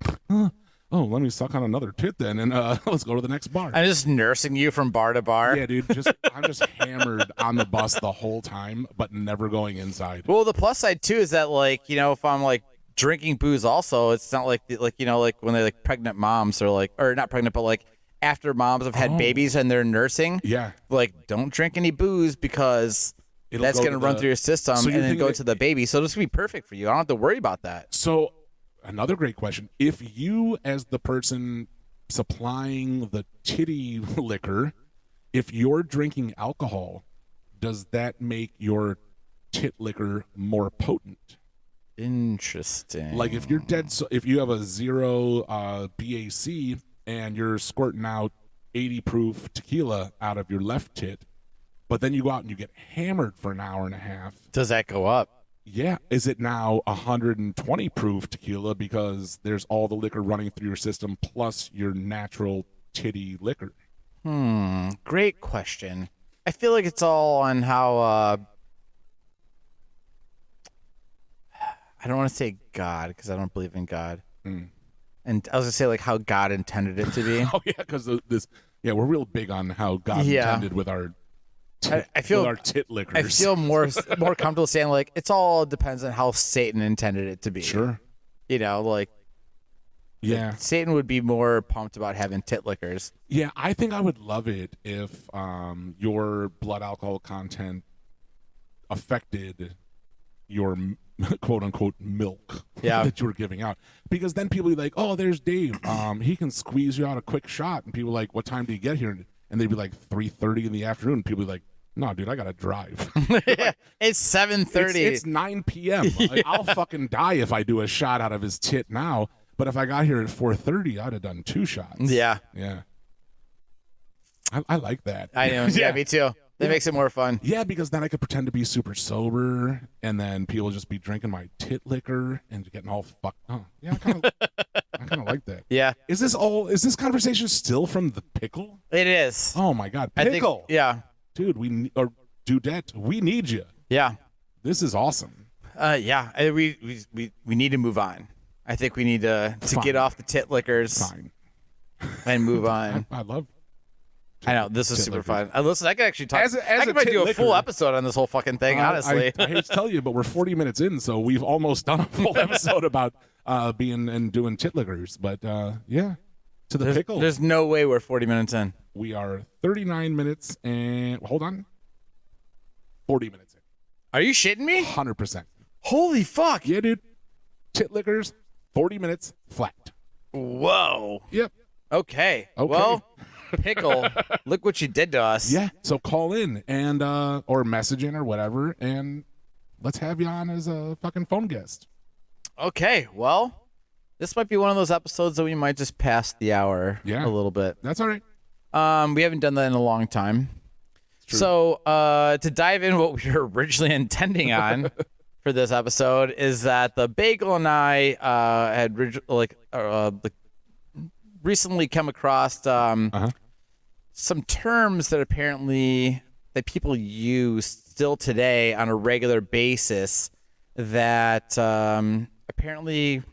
oh, let me suck on another tit then, and let's go to the next bar. I'm just nursing you from bar to bar. Yeah, dude. I'm just hammered on the bus the whole time, but never going inside. Well, the plus side too is that, like, if I'm like drinking booze, also, it's not like like when they're like pregnant moms or not pregnant, but like after moms have had babies and they're nursing. Yeah. Like, don't drink any booze because that's going to run through your system and then go to the baby. So this would be perfect for you. I don't have to worry about that. So. Another great question. If you, as the person supplying the titty liquor, if you're drinking alcohol, does that make your tit liquor more potent? Interesting. Like if you're if you have a 0 BAC and you're squirting out 80 proof tequila out of your left tit, but then you go out and you get hammered for an hour and a half. Does that go up? Yeah. Is it now 120 proof tequila because there's all the liquor running through your system plus your natural titty liquor? Great question. I feel like it's all on how I don't want to say God because I don't believe in God. And I was going to say like how God intended it to be. Oh, yeah, because we're real big on how God intended with our I feel with our tit liquors. I feel more comfortable saying like it's all depends on how Satan intended it to be. Sure. Like Satan would be more pumped about having tit liquors. Yeah, I think I would love it if your blood alcohol content affected your quote unquote milk that you were giving out, because then people would be like, oh, there's Dave, he can squeeze you out a quick shot, and people are like, what time do you get here? And they'd be like 3:30 in the afternoon. People would be like, no, dude, I gotta drive. It's 7:30. It's 9 p.m. I'll fucking die if I do a shot out of his tit now. But if I got here at 4:30, I'd have done 2 shots. Yeah. I like that. I know. Yeah, me too. That makes it more fun. Yeah, because then I could pretend to be super sober, and then people just be drinking my tit liquor and getting all fucked. Oh, yeah, I kind of like that. Yeah. Is this conversation still from the pickle? It is. Oh my God, pickle. Dude, Dudette, we need you. Yeah. This is awesome. Yeah. We need to move on. I think we need to get off the tit liquors. Fine. And move on. I love. I know, this is super fun. Listen, I could actually talk. I could do a full episode on this whole fucking thing, honestly. I hate to tell you, but we're 40 minutes in, so we've almost done a full episode about being and doing tit liquors. But yeah, to the pickle. There's no way we're 40 minutes in. We are 39 minutes and hold on, 40 minutes in. Are you shitting me? 100%. Holy fuck! Yeah, dude. Tit liquors, 40 minutes flat. Whoa. Yep. Okay. Well, pickle. Look what you did to us. Yeah. So call in and or message in or whatever, and let's have you on as a fucking phone guest. Okay, well, this might be one of those episodes that we might just pass the hour a little bit. That's all right. We haven't done that in a long time. True. So to dive in what we were originally intending on for this episode is that the Bagel and I had recently come across some terms that apparently that people use still today on a regular basis that apparently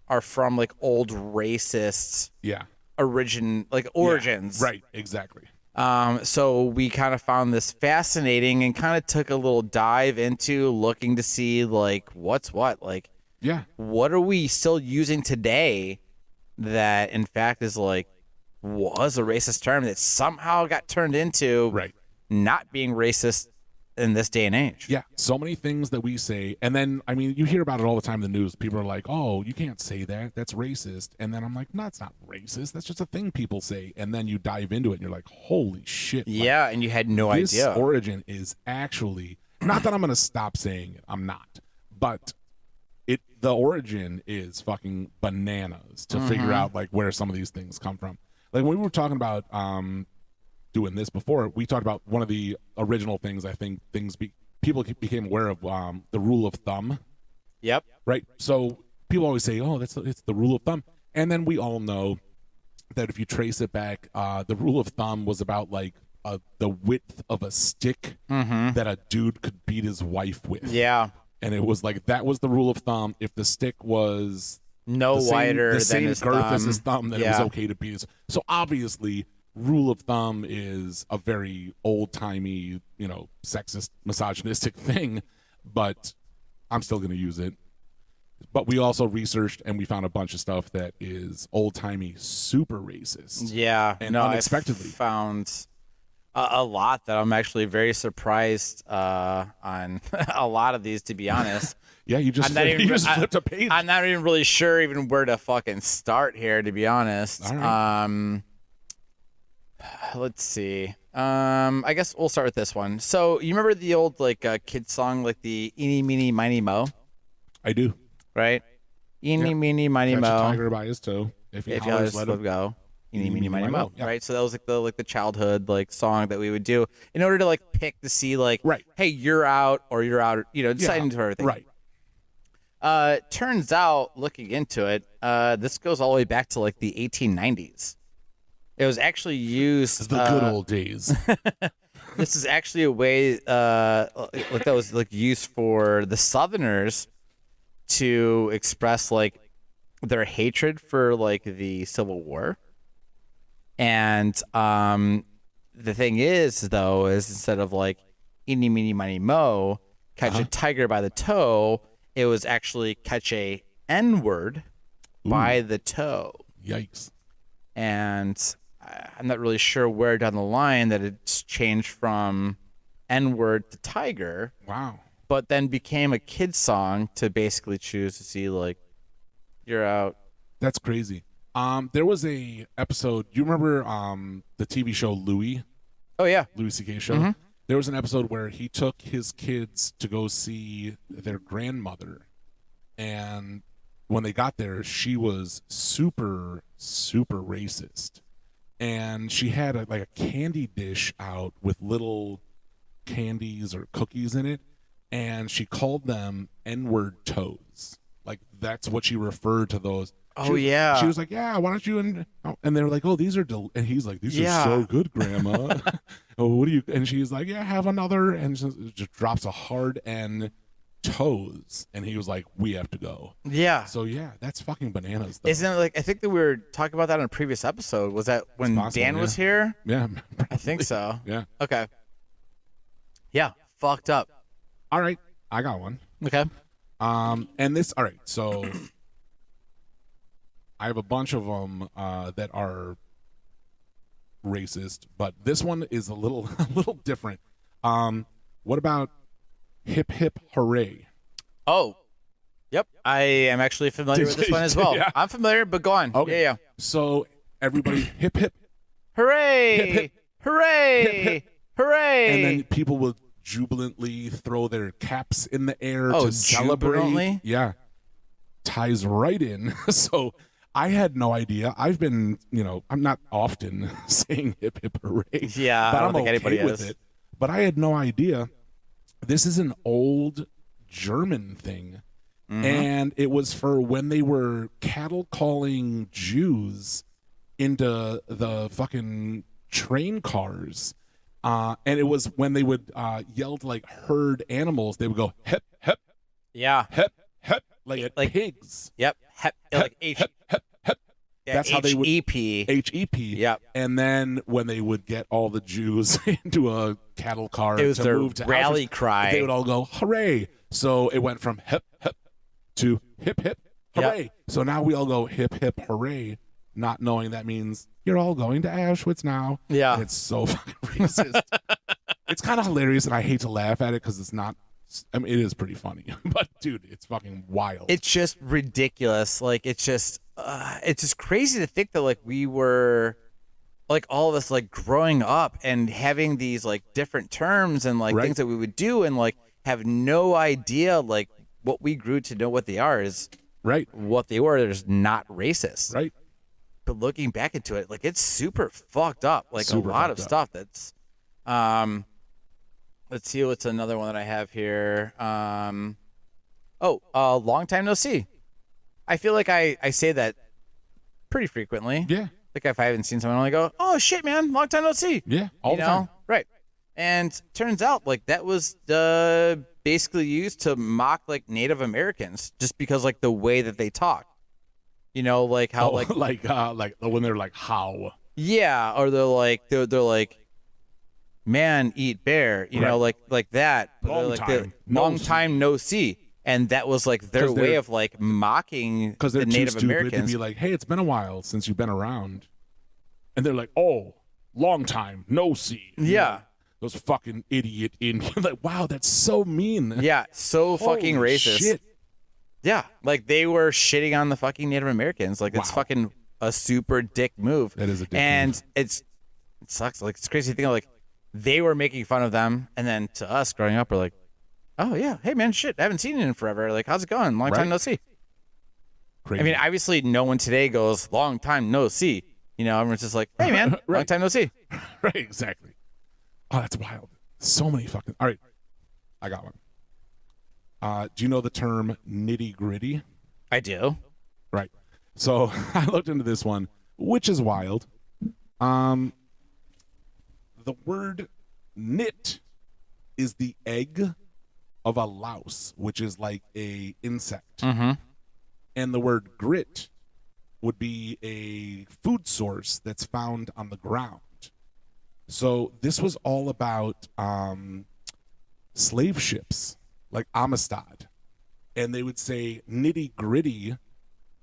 are from like old racist origins. Yeah, right, exactly. So we kind of found this fascinating and kind of took a little dive into looking to see like what's what, like what are we still using today that in fact is like was a racist term that somehow got turned into not being racist in this day and age. Yeah, so many things that we say, and then I mean you hear about it all the time in the news. People are like, oh, you can't say that, that's racist. And then I'm like, no, it's not racist, that's just a thing people say. And then you dive into it and you're like, holy shit. Yeah, and you had no idea. This origin is actually, not that I'm gonna stop saying it, I'm not, but the origin is fucking bananas to figure out like where some of these things come from. Like when we were talking about doing this before, we talked about one of the original things. I think people became aware of the rule of thumb. Yep. Right. So people always say, "Oh, it's the rule of thumb," and then we all know that if you trace it back, the rule of thumb was about like the width of a stick that a dude could beat his wife with. Yeah. And it was like that was the rule of thumb. If the stick was wider the same than his girth thumb. as his thumb, then it was okay to beat his. So obviously, rule of thumb is a very old-timey, sexist, misogynistic thing, but I'm still going to use it. But we also researched and we found a bunch of stuff that is old-timey, super racist. Yeah, and unexpectedly I found a lot that I'm actually very surprised on a lot of these, to be honest. Yeah, you just flipped a page. I'm not even really sure even where to fucking start here, to be honest. All right. Let's see. I guess we'll start with this one. So you remember the old like kid song, like the "Eeny Meeny Miny Mo"? I do. Right. Eeny Meeny Miny Catch Mo. a tiger by his toe. If he hollers, let him go. Eeny Meeny Miny Mo. Yeah. Right. So that was like the childhood like song that we would do in order to like pick to see like, hey, you're out or you're out. Deciding to everything. Right. Turns out, looking into it, this goes all the way back to like the 1890s. It was actually used. The good old days. This is actually a way, like that was like used for the Southerners to express like their hatred for like the Civil War. And the thing is, though, is instead of like "eeny meeny miny mo," catch a tiger by the toe, it was actually catch a N-word by the toe. Yikes. And I'm not really sure where down the line that it's changed from N-word to tiger. Wow. But then became a kid's song to basically choose to see like, you're out. That's crazy. There was a episode. You remember the TV show Louis? Oh yeah, Louis C.K. show. There was an episode where he took his kids to go see their grandmother, and when they got there, she was super, super racist, and she had a candy dish out with little candies or cookies in it, and she called them N-word toes. Like that's what she referred to those. Yeah. She was like, yeah, why don't you? And they were like, oh, these are, and he's like, these are so good, Grandma. Oh, what do you? And she's like, yeah, have another. And just drops a hard N, toes. And he was like, we have to go. Yeah. So yeah, that's fucking bananas. Though. Isn't it like, I think that we were talking about that in a previous episode. Was that when Dan was here? Yeah. I think so. Yeah. Okay. Yeah. Fucked up. All right. I got one. Okay. And this, all right. So I have a bunch of them that are racist, but this one is a little different. What about hip hip hooray? Oh, yep. I am actually familiar with this one as well. Yeah. I'm familiar, but go on. Okay. Yeah. So everybody hip hip hooray, hip, hooray, hip, hip. hooray. And then people would jubilantly throw their caps in the air to celebrate. Jubilantly? Yeah. Ties right in. So I had no idea. I've been, I'm not often saying hip hip hooray. Yeah, but I don't I'm think okay anybody with is. it. But I had no idea. This is an old German thing. And it was for when they were cattle calling Jews into the fucking train cars. And it was when they would yell to like herd animals, they would go hip, hip, Yeah. hip, hip, like pigs. Yep. Hep, like H. Hip, hip, hip. Yeah, That's how they would H-E-P. H-E-P. Yep. And then when they would get all the Jews into a cattle car It was to their move to rally Auschwitz, cry. they would all go hooray. So it went from hip, hip to hip, hip, hooray. Yep. So now we all go hip, hip, hooray, not knowing that means you're all going to Auschwitz now. Yeah. And it's so fucking racist. It's kind of hilarious, and I hate to laugh at it because it's not. I mean, it is pretty funny, but dude, it's fucking wild. It's just ridiculous. Like it's just crazy to think that like we were like all of us like growing up and having these like different terms and like Right. things that we would do and like have no idea like what we grew to know what they are is right, what they were. There's not racist. right. But looking back into it, like it's super fucked up. Like Super a lot of fucked stuff that's let's see what's another one that I have here. Long time no see. I feel like I say that pretty frequently. Yeah, Like if I haven't seen someone, I go, "Oh shit, man, long time no see." yeah, all the time. Right? And turns out like that was basically used to mock like Native Americans just because like the way that they talk. Like how like like when they're like how. yeah, or they're like man eat bear, Right. like that. But they're Long like, time, no long see. time no see. And that was like their 'Cause way they're- of like mocking Because they're the too Native stupid Americans. to be like, hey, it's been a while since you've been around. And they're like, oh, long time, no see. Yeah. Those fucking idiot Indians. Like, wow, that's so mean. Yeah, so fucking Holy racist. shit. Yeah, like they were shitting on the fucking Native Americans. Like it's Wow. fucking a super dick move. That is a dick and move. it sucks. Like it's crazy to think of, like they were making fun of them, and then to us growing up, we're like, oh yeah, hey man, shit, I haven't seen you in forever. Like how's it going? Long time Right. no see. Crazy. I mean, obviously, no one today goes long time no see. Everyone's just like, hey man, long Right. time no see. Right, exactly. Oh, that's wild. So many fucking. All right, I got one. Do you know the term nitty gritty? I do. Right. So I looked into this one, which is wild. The word knit is the egg of a louse, which is like a insect. Mm-hmm. And the word grit would be a food source that's found on the ground. So this was all about slave ships, like Amistad. And they would say nitty gritty.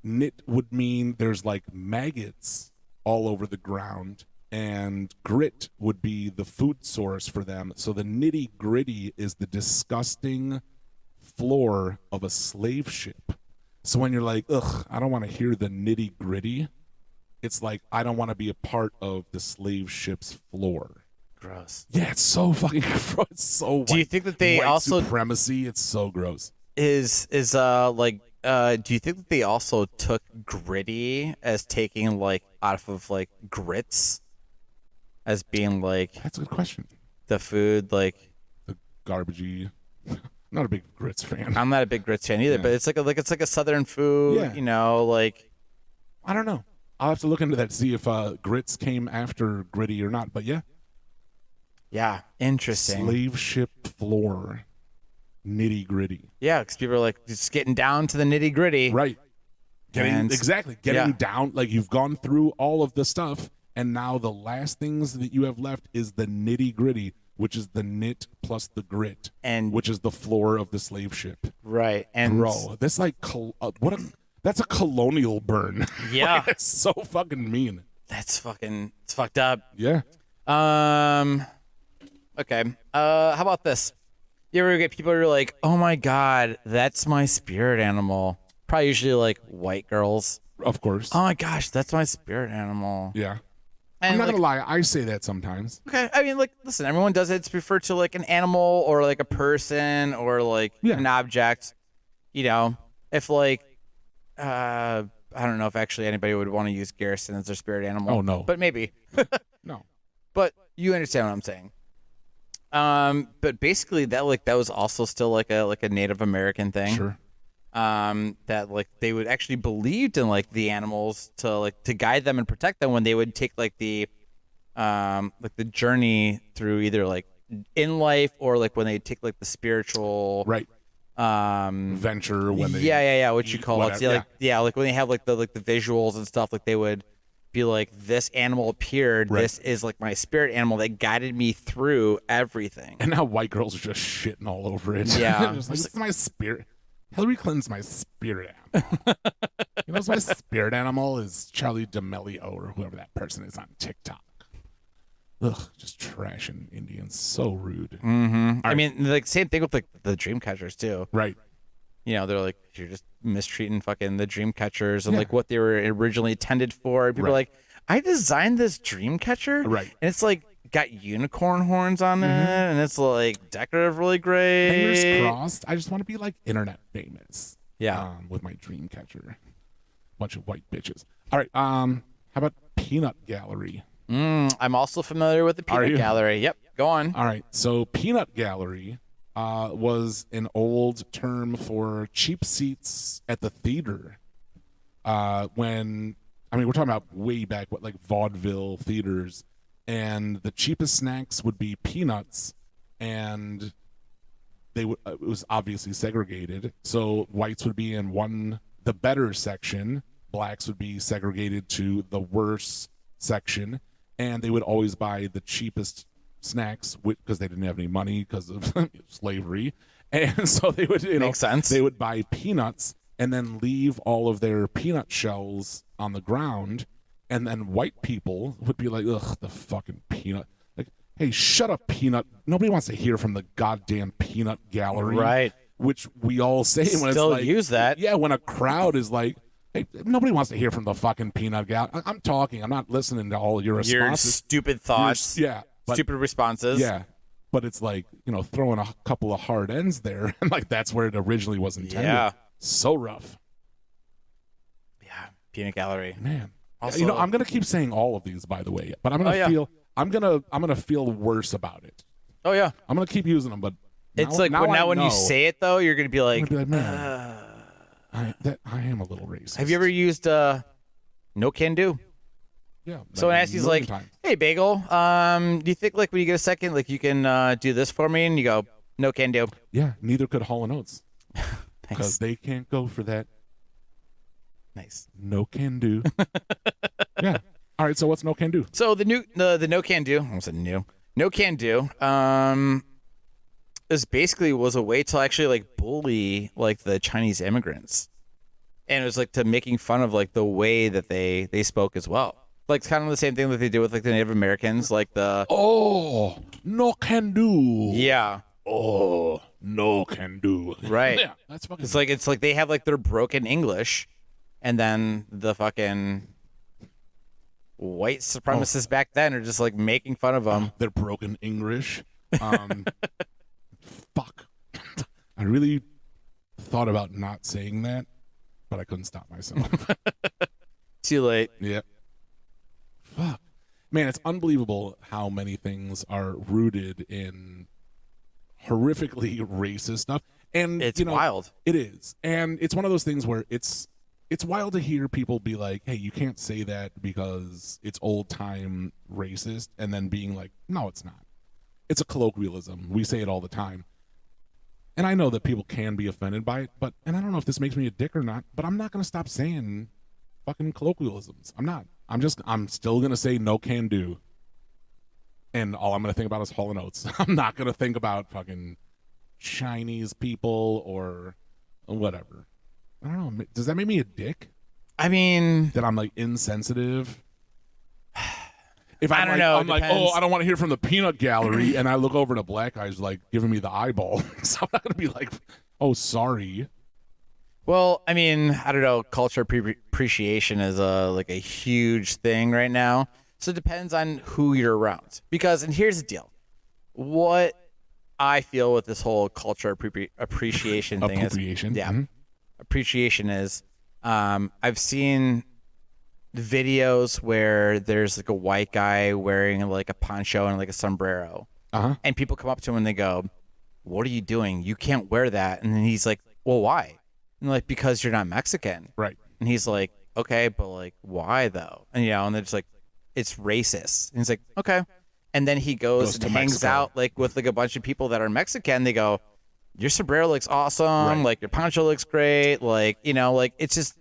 Knit would mean there's like maggots all over the ground, and grit would be the food source for them. So the nitty gritty is the disgusting floor of a slave ship. So when you're like, ugh, I don't want to hear the nitty gritty, it's like, I don't want to be a part of the slave ship's floor. Gross. Yeah, it's so fucking gross. It's so Do you white- think that they white also supremacy? It's so gross. do you think that they also took gritty as taking like out of like grits as being like That's a good question. the food? Like The garbagey. Not a big grits fan. I'm not a big grits fan either, Yeah. but it's like a southern food, Yeah. like I don't know. I'll have to look into that to see if grits came after gritty or not. But yeah, interesting. slave ship floor, nitty gritty. Yeah, because people are like just getting down to the nitty gritty. Right. Getting Yeah. down, like you've gone through all of the stuff, and now the last things that you have left is the nitty gritty, which is the knit plus the grit, And which is the floor of the slave ship. right. And Bro, that's like that's a colonial burn. Yeah. Like, that's so fucking mean. it's fucked up. Yeah. Okay. How about this? You ever get people who are like, "Oh my god, that's my spirit animal." Probably usually like white girls. Of course. Oh my gosh, that's my spirit animal. Yeah. I'm not like, gonna lie, I say that sometimes. okay, I mean, like, listen, everyone does it. It's referred to like an animal or like a person or like Yeah. an object. You know, if like, I don't know if actually anybody would want to use Garrison as their spirit animal. Oh, no. But maybe. No. But you understand what I'm saying. But basically that was also still like a Native American thing. Sure. That like they would actually believed in like the animals to guide them and protect them when they would take like the journey through either like in life or like when they take like the spiritual Right. Venture when they yeah what you call whatever, it. Yeah, like when they have like the visuals and stuff, like they would be like, this animal appeared, Right. this is like my spirit animal that guided me through everything. And now white girls are just shitting all over it. Yeah. Just like, this is my spirit. Hillary Clinton's my spirit animal. You know, my spirit animal is Charlie D'Amelio or whoever that person is on TikTok. Ugh, just trashing Indians. So rude. Mm-hmm. I right. mean, like same thing with like the dream catchers too. Right. You know, they're like, you're just mistreating fucking the dream catchers and Yeah. like what they were originally intended for. People are like, I designed this dream catcher, Right. and it's like got unicorn horns on it, and it's like decorative, really great. Fingers crossed. I just want to be like internet famous. Yeah. With my dream catcher. Bunch of white bitches. All right. How about Peanut Gallery? I'm also familiar with the Are Peanut you? Gallery. Yep, go on. All right. So Peanut Gallery was an old term for cheap seats at the theater. We're talking about way back, like vaudeville theaters, and the cheapest snacks would be peanuts, and it was obviously segregated. So whites would be in the better section, blacks would be segregated to the worse section, and they would always buy the cheapest snacks because they didn't have any money because of slavery, and so they would, Makes sense. They would buy peanuts and then leave all of their peanut shells on the ground, and then white people would be like, ugh, the fucking peanut. Like, hey, shut up, peanut. Nobody wants to hear from the goddamn Peanut Gallery. Right. Which we all say when Still it's like, use that. Yeah, when a crowd is like, hey, nobody wants to hear from the fucking Peanut Gallery. I'm talking. I'm not listening to all your Your responses. stupid thoughts. Yeah. But, stupid responses. yeah. But it's like, throwing a couple of hard ends there. And like, that's where it originally was intended. Yeah. So rough. Yeah. Peanut Gallery. Man. Also, I'm gonna keep saying all of these, by the way, but I'm gonna feel worse about it. Oh yeah. I'm gonna keep using them, but It's now, like now when you say it though, you're gonna be like, man, I am a little racist. have you ever used no can do? Yeah. So when I ask you like, times. hey Bagel, do you think like when you get a second, like you can do this for me? And you go, no can do. Yeah. Neither could Hall & Oates because Nice. they can't go for that. Nice. No can do. Yeah. All right. So what's no can do? So the no can do. I almost said new. No can do. This basically was a way to actually like bully like the Chinese immigrants, and it was like to making fun of like the way that they spoke as well. Like kind of the same thing that they do with like the Native Americans, like the no can do. yeah. Oh, no can do. Right. Yeah. That's fucking. It's like they have like their broken English, and then the fucking white supremacists back then are just like making fun of them. They're broken English. Fuck. I really thought about not saying that, but I couldn't stop myself. Too late. Yep. Fuck. Man, it's unbelievable how many things are rooted in horrifically racist stuff. And It's wild. It is. And it's one of those things where it's wild to hear people be like, hey, you can't say that because it's old time racist, and then being like, no, it's not. It's a colloquialism. We say it all the time. And I know that people can be offended by it, and I don't know if this makes me a dick or not, but I'm not going to stop saying fucking colloquialisms. I'm not. I'm still going to say no can do. And all I'm going to think about is Hall & Oates. I'm not going to think about fucking Chinese people or whatever. I don't know. Does that make me a dick? I mean, That I'm like insensitive? If I don't know. I'm like, oh, I don't want to hear from the Peanut Gallery, and I look over to Black Eyes like giving me the eyeball. So I'm not gonna be like, oh, sorry. well, I mean, I don't know. Culture appreciation is like a huge thing right now. So it depends on who you're around. Because, and here's the deal. What I feel with this whole culture appreciation thing Appropriation. is, appreciation is, I've seen videos where there's like a white guy wearing like a poncho and like a sombrero, and people come up to him and they go, "What are you doing? You can't wear that." And then he's like, "Well, why?" And they're like, "Because you're not Mexican." Right. And he's like, "Okay, but like, why though?" And and they're just like, "It's racist." And he's like, "Okay." And then he goes and hangs Mexico. out like with like a bunch of people that are Mexican. They go, "Your sombrero looks awesome. Right. Like your poncho looks great. Like like it's just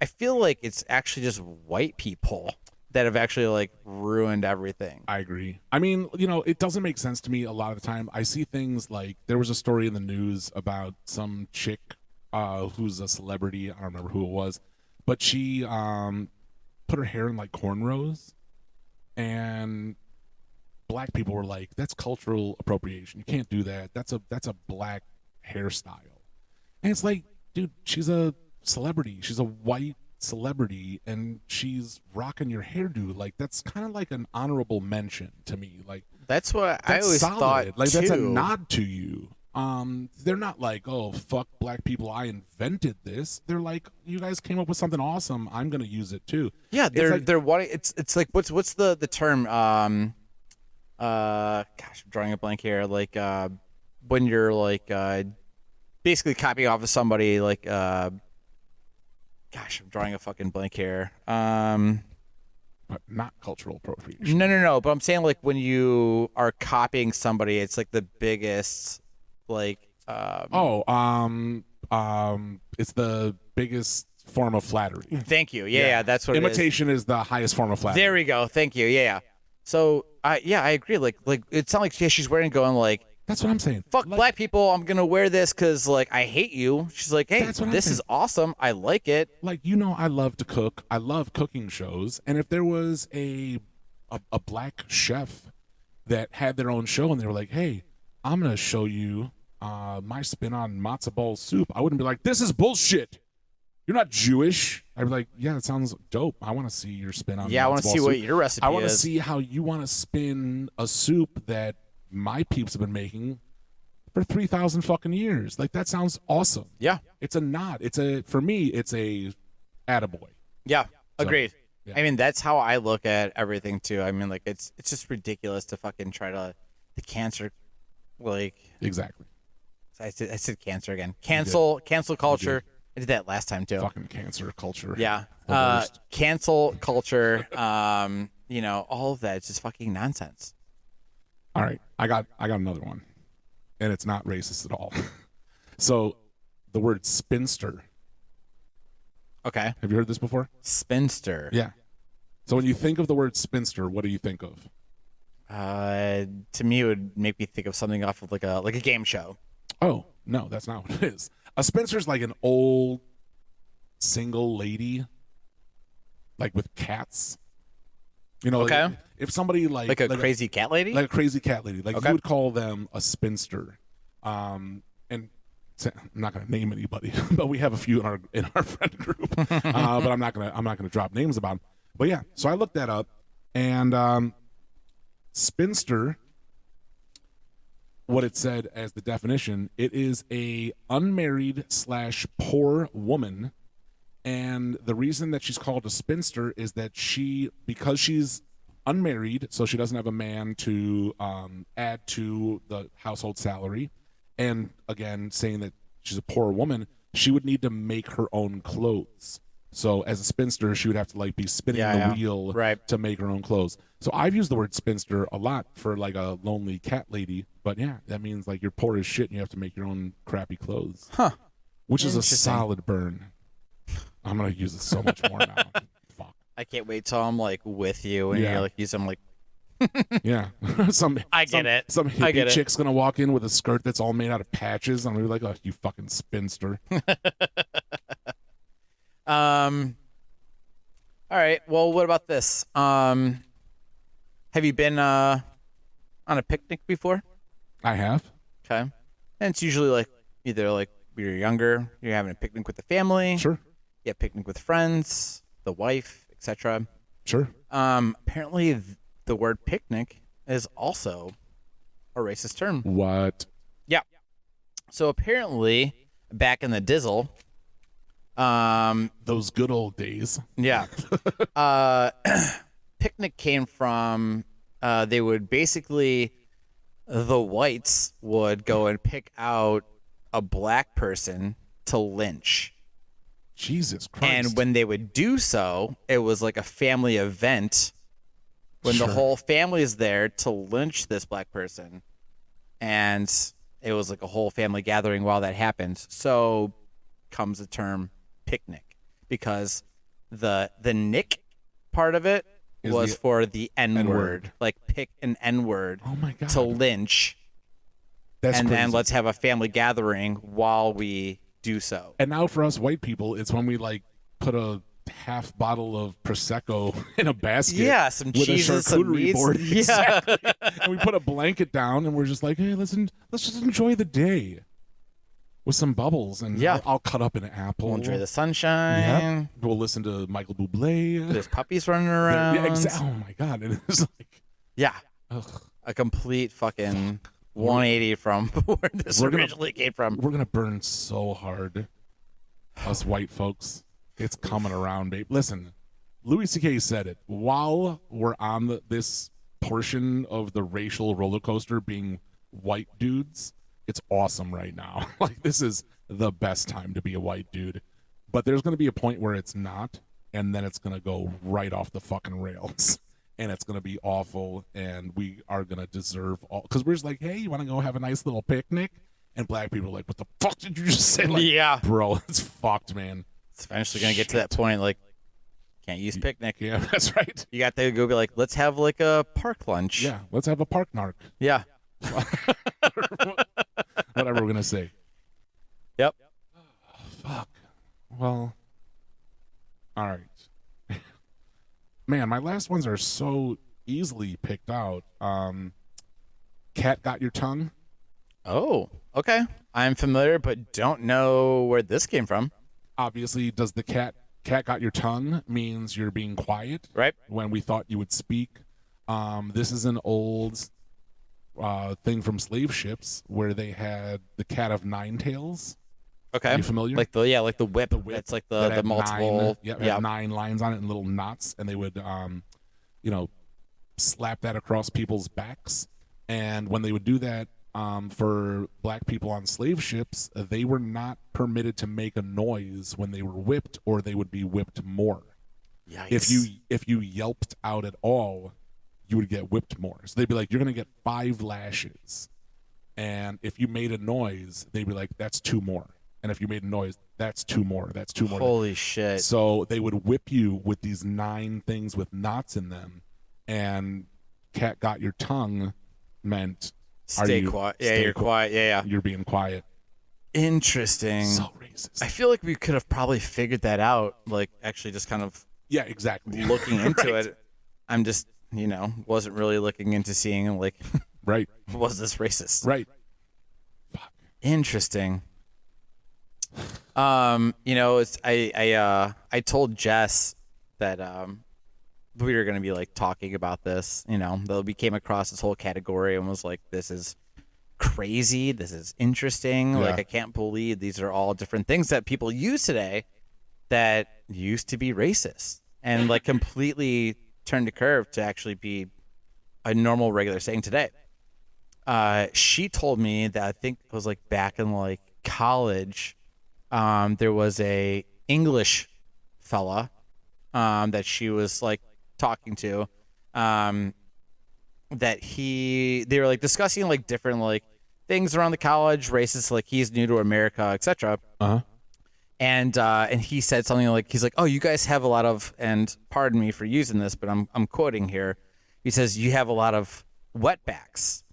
I feel like it's actually just white people that have actually like ruined everything." I agree. I mean, it doesn't make sense to me a lot of the time. I see things like there was a story in the news about some chick who's a celebrity. I don't remember who it was, but she put her hair in like cornrows, and black people were like, "That's cultural appropriation. You can't do that. That's a black hairstyle." And it's like, dude, she's a celebrity. She's a white celebrity, and she's rocking your hairdo. Like, that's kind of like an honorable mention to me. Like, That's what I that's always solid. thought. Like, that's a too. nod to you. They're not like, "Oh, fuck black people, I invented this." They're like, "You guys came up with something awesome. I'm gonna use it too." Yeah, It's like, they're wanting. It's like what's the term? Gosh, I'm drawing a blank here. Like when you're like basically copying off of somebody. Like gosh, I'm drawing a fucking blank here. but not cultural appropriation. No. But I'm saying like when you are copying somebody, it's like the biggest like. It's the biggest form of flattery. Thank you. Yeah, that's what Imitation is the highest form of it is. flattery. There we go. Thank you. Yeah. So I agree. Like it sounds like she's wearing going like, That's what I'm saying. "Fuck black people, I'm gonna wear this because like I hate you." She's like, "Hey, That's what I'm this saying. is awesome. I like it." Like, I love to cook. I love cooking shows. And if there was a black chef that had their own show and they were like, "Hey, I'm gonna show you my spin on matzo ball soup," I wouldn't be like, "This is bullshit. You're not Jewish." I'd be like, "Yeah, that sounds dope. I want to see your spin on Yeah, I want to see what your recipe I want to is. see how you want to spin a soup that my peeps have been making for 3,000 fucking years." Like, that sounds awesome. Yeah. It's a nod. For me, it's a attaboy. Yeah. Agreed. yeah. I mean, that's how I look at everything too. I mean, like it's just ridiculous to fucking try to the cancer, like Exactly. I said cancer again. Cancel culture. I did that last time too. Fucking cancer culture. Yeah. The worst. Cancel culture. All of that is just fucking nonsense. All right. I got another one. And it's not racist at all. So, the word spinster. Okay. Have you heard this before? Spinster. Yeah. So when you think of the word spinster, what do you think of? To me, it would make me think of something off of like a game show. Oh, no, that's not what it is. A spinster is like an old single lady, like with cats. Okay. Like, if somebody Like a crazy cat lady? like a crazy cat lady, like Okay. you would call them a spinster. And I'm not going to name anybody, but we have a few in our friend group. But I'm not gonna drop names about them. But yeah, so I looked that up, and spinster, what it said as the definition, it is a unmarried / poor woman, and the reason that she's called a spinster is that because she's unmarried, so she doesn't have a man to add to the household salary, and again, saying that she's a poor woman, she would need to make her own clothes. So as a spinster, she would have to like be spinning the wheel to make her own clothes. So I've used the word spinster a lot for like a lonely cat lady, but yeah, that means like you're poor as shit and you have to make your own crappy clothes. Huh. Which is a solid burn. I'm gonna use it so much more now. Fuck. I can't wait till I'm like with you and you're like using like yeah. I get it. Some I get hippie it. chick's gonna walk in with a skirt that's all made out of patches. I'm gonna be like, "Oh, you fucking spinster." All right. Well, what about this? Have you been on a picnic before? I have. Okay. And it's usually like either like when you're younger, you're having a picnic with the family. Sure. You have a picnic with friends, the wife, etc. Sure. Apparently the word picnic is also a racist term. What? Yeah. So apparently back in the Dizzle, Those good old days. yeah, picnic came from, they would basically, the whites would go and pick out a black person to lynch. Jesus Christ. And when they would do so, it was like a family event when Sure. the whole family is there to lynch this black person. And it was like a whole family gathering while that happened. So comes the term picnic, because the nick part of it was for the N-word. Like pick an N-word Oh my God. to lynch. That's And crazy. then let's have a family gathering while we do so. And now for us white people, it's when we like put a half bottle of Prosecco in a basket. Yeah, some with cheeses, a some charcuterie meats. board. Yeah. Exactly. And we put a blanket down, and we're just like, hey, let's just enjoy the day with some bubbles, and Yeah. I'll cut up an apple. We'll enjoy the sunshine. Yep. We'll listen to Michael Bublé. There's puppies running around. Yeah, oh my God! And it's like, Yeah. ugh. A complete fucking 180 from where this We're gonna- originally came from. We're gonna burn so hard, us white folks. It's coming around, babe. Listen, Louis C.K. said it. While we're on this portion of the racial roller coaster being white dudes, it's awesome right now. Like, this is the best time to be a white dude. But there's going to be a point where it's not, and then it's going to go right off the fucking rails. And it's going to be awful, and we are going to deserve all. Because we're just like, hey, you want to go have a nice little picnic? And black people are like, what the fuck did you just say? Like, Yeah. bro, it's fucked, man. It's eventually going to get to that point, like, can't use picnic. Yeah, that's right. You got to go be like, let's have like a park lunch. Yeah, let's have a park narc. Yeah. Whatever we're gonna say. Yep. Fuck. Well. All right. Man, my last ones are so easily picked out. Cat got your tongue? Oh, okay. I'm familiar, but don't know where this came from. Obviously, does the cat got your tongue means you're being quiet, Right. when we thought you would speak. This is an old thing from slave ships where they had the cat of nine tails. Okay. Are you familiar? Like the whip. It's like that the had multiple. had 9 lines on it and little knots, and they would slap that across people's backs. And when they would do that, for black people on slave ships, they were not permitted to make a noise when they were whipped, or they would be whipped more. Yikes. If you yelped out at all, you would get whipped more. So they'd be like, you're gonna get 5 lashes, and if you made a noise, they'd be like, that's 2 more. And if you made a noise, that's 2 more. That's 2 more. Holy shit. So they would whip you with these 9 things with knots in them, and cat got your tongue meant Stay quiet. Yeah, you're quiet. Yeah. you're being quiet. Interesting. So racist. I feel like we could have probably figured that out, like actually just kind of Yeah, exactly. looking into Right. it. I'm just, wasn't really looking into seeing like, Right, was this racist? right. Interesting. It's I told Jess that we were gonna be like talking about this. That we came across this whole category and was like, this is crazy. This is interesting. Yeah. Like, I can't believe these are all different things that people use today that used to be racist and like completely turned the curve to actually be a normal, regular saying today. She told me that I think it was like back in like college, there was a English fella that she was like talking to, that they were like discussing like different like things around the college, races, like he's new to America, etc. Uh-huh. And he said something like, he's like, oh, you guys have a lot of, and pardon me for using this, but I'm quoting here. He says, you have a lot of wetbacks.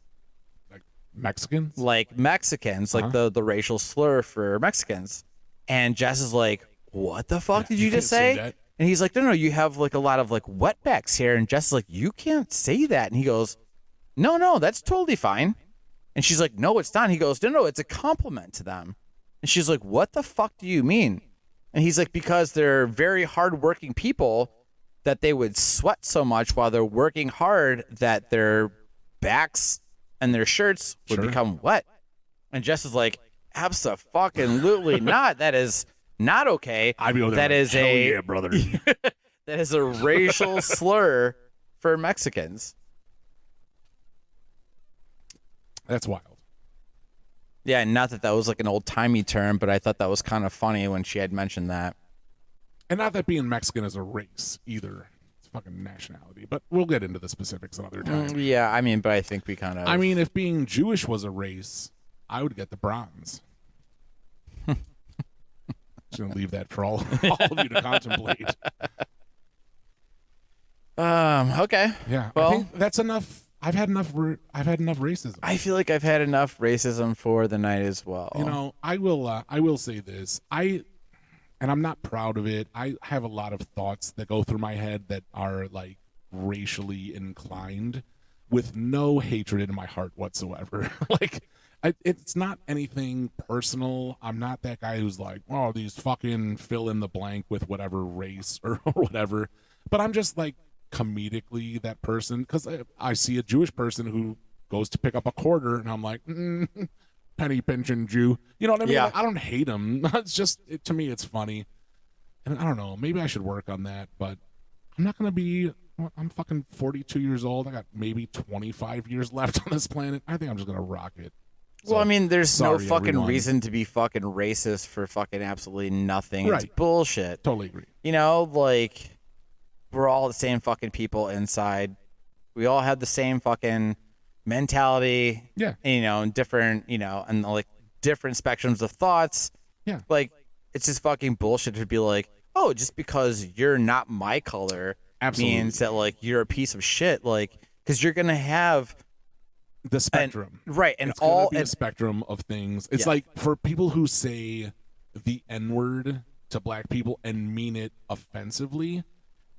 Mexicans? Like Mexicans, like the racial slur for Mexicans. And Jess is like, what the fuck did you just can't say say? that. And he's like, no, you have like a lot of like wetbacks here. And Jess is like, you can't say that. And he goes, no, that's totally fine. And she's like, no, it's not. And he goes, no, it's a compliment to them. And she's like, what the fuck do you mean? And he's like, because they're very hardworking people that they would sweat so much while they're working hard that their backs and their shirts would Sure. become wet. And Jess is like, absolutely not. That is not okay. I'd be over there That like, is hell a yeah, brother. that is a racial slur for Mexicans. That's wild. Yeah, not that was like an old-timey term, but I thought that was kind of funny when she had mentioned that. And not that being Mexican is a race either. It's fucking nationality. But we'll get into the specifics another time. Yeah, I mean, but I think we kind of... I mean, if being Jewish was a race, I would get the bronze. Just going to leave that for all of you to contemplate. Okay. Yeah. Well, I think that's enough. I've had enough racism. I feel like I've had enough racism for the night as well. You know, I will say this. And I'm not proud of it. I have a lot of thoughts that go through my head that are like racially inclined with no hatred in my heart whatsoever. Like, it's not anything personal. I'm not that guy who's like, oh, these fucking fill in the blank with whatever race or whatever. But I'm just like comedically that person because I see a Jewish person who goes to pick up a quarter and I'm like, penny pinching Jew. You know what I mean? Yeah. Like, I don't hate him. It's just, to me, it's funny. And I don't know. Maybe I should work on that, but I'm not going to be, I'm fucking 42 years old. I got maybe 25 years left on this planet. I think I'm just going to rock it. Well, I mean, there's no sorry, fucking everyone. reason to be fucking racist for fucking absolutely nothing. It's Right. bullshit. Totally agree. You know, like, we're all the same fucking people inside. We all have the same fucking mentality. Yeah. You know, and different, you know, and like different spectrums of thoughts. Yeah. Like, it's just fucking bullshit to be like, oh, just because you're not my color Absolutely. means that, like, you're a piece of shit. Like, because you're going to have. The spectrum. Right. And it's gonna all. be a And, spectrum of things. It's Yeah. like for people who say the N-word to black people and mean it offensively,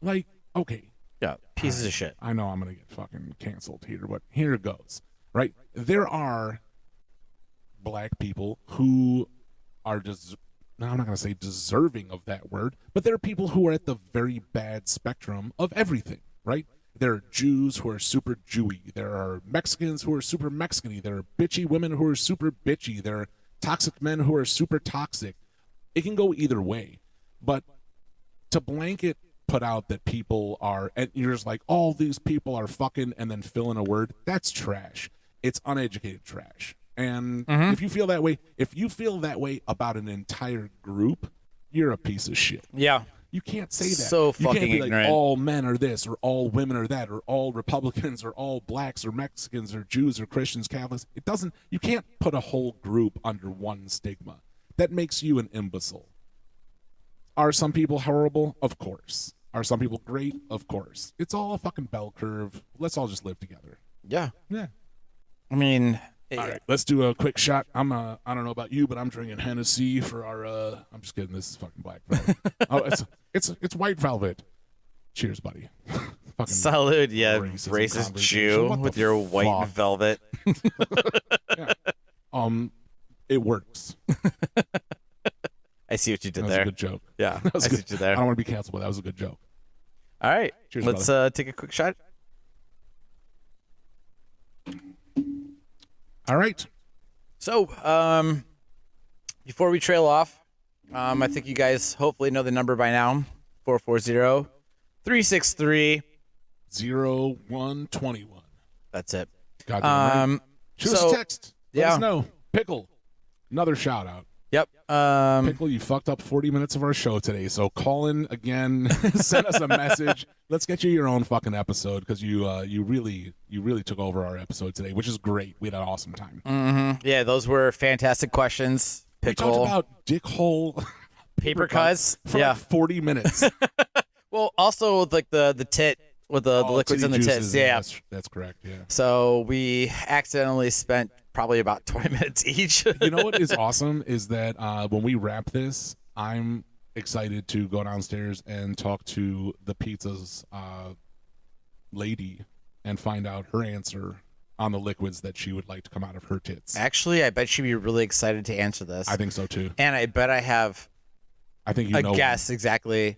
like, okay, yeah. Pieces of shit. I know I'm going to get fucking canceled here, but here it goes, right? There are black people who are just, now I'm not going to say deserving of that word, but there are people who are at the very bad spectrum of everything, right? There are Jews who are super Jewy. There are Mexicans who are super Mexican-y. There are bitchy women who are super bitchy. There are toxic men who are super toxic. It can go either way, but to blanket put out that people are, and you're just like, all these people are fucking, and then fill in a word, that's trash. It's uneducated trash. And if you feel that way about an entire group, you're a piece of shit. Yeah. You can't say that. So you fucking can't be ignorant. like, all men are this, or all women are that, or all Republicans, or all blacks, or Mexicans, or Jews, or Christians, Catholics. It doesn't, you can't put a whole group under one stigma. That makes you an imbecile. Are some people horrible? Of course. Are some people great? Of course. It's all a fucking bell curve. Let's all just live together. Yeah. Yeah. I mean, All right, let's do a quick shot. I don't know about you, but I'm drinking Hennessy for our. I'm just kidding. This is fucking black velvet. Oh, it's white velvet. Cheers, buddy. Fucking salute, yeah, racism racist conversation. Jew What the with your white fuck? velvet. It works. I see what you did That was there. a good joke. Yeah, That was I see good. what you I there. don't want to be canceled, but that was a good joke. All right, Cheers, let's take a quick shot. All right. So, before we trail off, I think you guys hopefully know the number by now, 440-363. 0121. That's it. Goddamn right. Shoot us a text. Let yeah. us know. Pickle. Another shout out. Yep. Pickle, you fucked up 40 minutes of our show today, so call in again, send us a message. Let's get you your own fucking episode because you really took over our episode today, which is great. We had an awesome time. Yeah, those were fantastic questions. We Pickle, talked about dickhole paper cuts. for Yeah. like 40 minutes. Well, also with like the tit with the liquids in the tits. Yeah. That's correct. Yeah. So we accidentally spent probably about 20 minutes each. You know what is awesome is that when we wrap this, I'm excited to go downstairs and talk to the pizza's lady and find out her answer on the liquids that she would like to come out of her tits. Actually, I bet she'd be really excited to answer this. I think so too. And I bet I have I think you a know guess exactly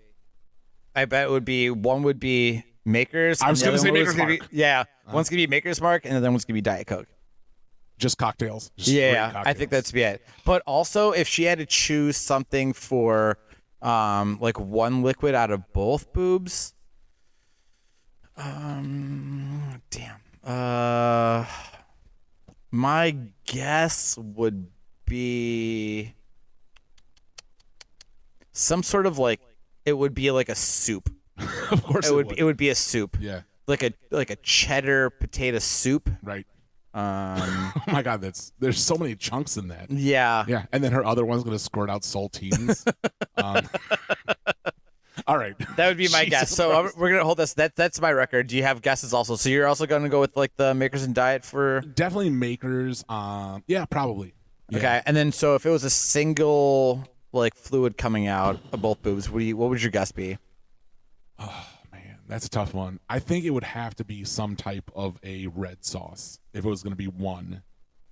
I bet it would be one would be Maker's. I was and the gonna other say one was Maker's gonna be- Mark. yeah, one's gonna be Maker's Mark, and the other one's gonna be Diet Coke. Just cocktails. Just Yeah, straight I think cocktails. that's be it. But also, if she had to choose something for, like one liquid out of both boobs, damn. My guess would be some sort of like it would be like a soup. Of course, It would be a soup, Yeah. like a cheddar potato soup. Right. Um, Oh my God, there's so many chunks in that. yeah. Yeah, and then her other one's gonna squirt out saltines. All right, That would be my guess. Jesus So Christ. we're gonna hold this. That's my record. Do you have guesses also? So you're also gonna go with like the Makers and Diet for Definitely Makers. Yeah, probably. Yeah. okay. And then so if it was a single like fluid coming out of both boobs, what would your guess be? Oh man, that's a tough one. I think it would have to be some type of a red sauce if it was going to be one.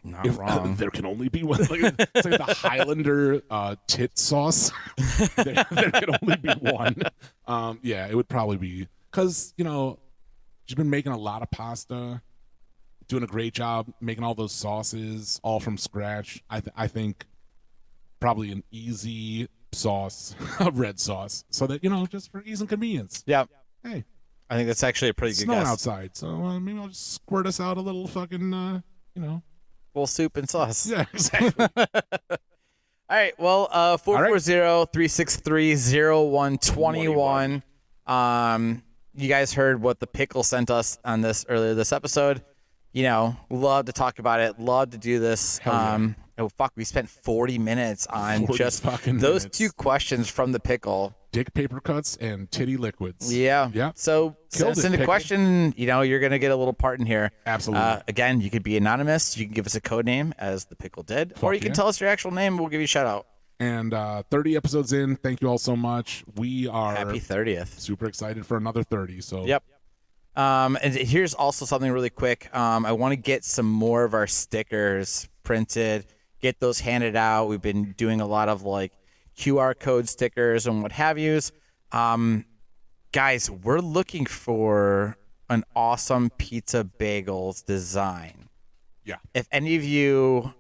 Not If wrong. there can only be one, it's like the Highlander tit sauce. there can only be one. Yeah, it would probably be because she's been making a lot of pasta, doing a great job making all those sauces all from scratch. I think probably an easy sauce, a red sauce, so that just for ease and convenience. Yeah, Hey, I think that's actually a pretty it's good snowing guess. outside, so maybe I'll just squirt us out a little fucking, Full soup and sauce. yeah, exactly. All right. Well, 440-363-0121. You guys heard what the pickle sent us on this earlier this episode. Love to talk about it. Love to do this. Hell yeah. Oh fuck, we spent 40 minutes on 40 just fucking those minutes. two questions from the pickle. Dick paper cuts and titty liquids. Yeah. Yeah. So send Killed us it, in a pickle. question. You're gonna get a little part in here. Absolutely. Again, you could be anonymous. You can give us a code name as the pickle did, or you can yeah. tell us your actual name. We'll give you a shout out. And 30 episodes in. Thank you all so much. We are Happy 30th. super excited for another 30. So Yep. And here's also something really quick. I want to get some more of our stickers printed, get those handed out. We've been doing a lot of like QR code stickers and what have yous. Guys, we're looking for an awesome pizza bagels design. Yeah. If any of you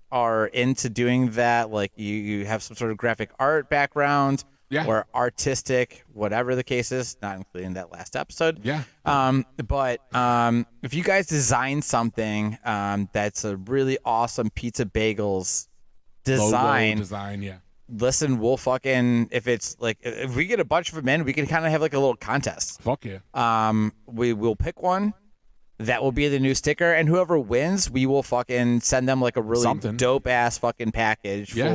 are into doing that, like you have some sort of graphic art background, Yeah. or artistic, whatever the case is, not including that last episode. Yeah. But if you guys design something that's a really awesome pizza bagels design, Logo design. Yeah. listen, we'll fucking, if it's like, if we get a bunch of them in, we can kind of have like a little contest. Fuck yeah. We will pick one. That will be the new sticker, and whoever wins, we will fucking send them like a really Something. dope ass fucking package Yeah.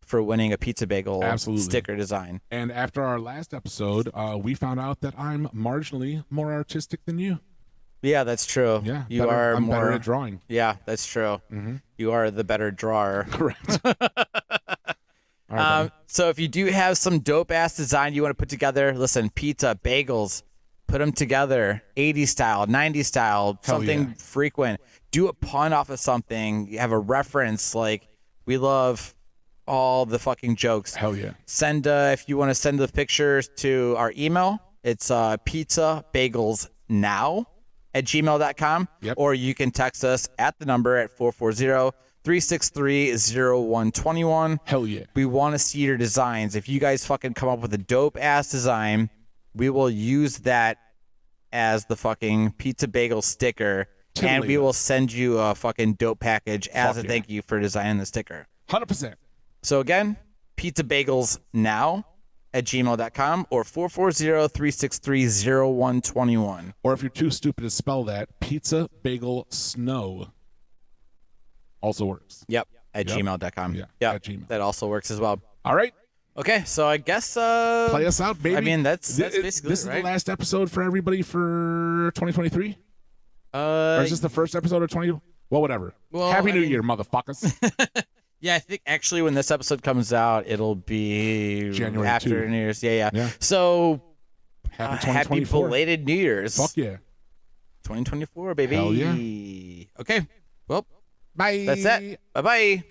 for winning a pizza bagel Absolutely. sticker design. And after our last episode, we found out that I'm marginally more artistic than you. Yeah, that's true. Yeah. you better- are I'm more. better at drawing. Yeah, that's true. Mhm. You are the better drawer. Correct. All right, buddy. So if you do have some dope ass design you want to put together, listen, pizza, bagels, put them together, 80s style, 90s style, Hell something yeah. frequent. Do a pun off of something. You have a reference. Like, we love all the fucking jokes. Hell yeah. Send if you want to send the pictures to our email, it's pizzabagelsnow@gmail.com. Yep. Or you can text us at the number at 440-363-0121. Hell yeah. We want to see your designs. If you guys fucking come up with a dope ass design, we will use that as the fucking pizza bagel sticker, and Totally. we will send you a fucking dope package as Fuck a yeah. thank you for designing the sticker. 100%. So again, pizzabagelsnow@gmail.com or 440-363-0121. Or if you're too stupid to spell that, pizza bagel snow also works. Yep, at Yep. gmail.com. Yeah, Yep, at Gmail. that also works as well. All right. Okay, so I guess Play us out, baby. I mean, that's basically this it, is right? the last episode for everybody for 2023? Or is this the first episode of 20? Well, whatever. Well, Happy I New mean- Year, motherfuckers. Yeah, I think actually when this episode comes out, it'll be January after 2. New Year's. Yeah. Yeah. So Happy happy 2024. belated New Year's. Fuck yeah. 2024, baby. Hell yeah. Okay, well, Bye. that's it. Bye-bye.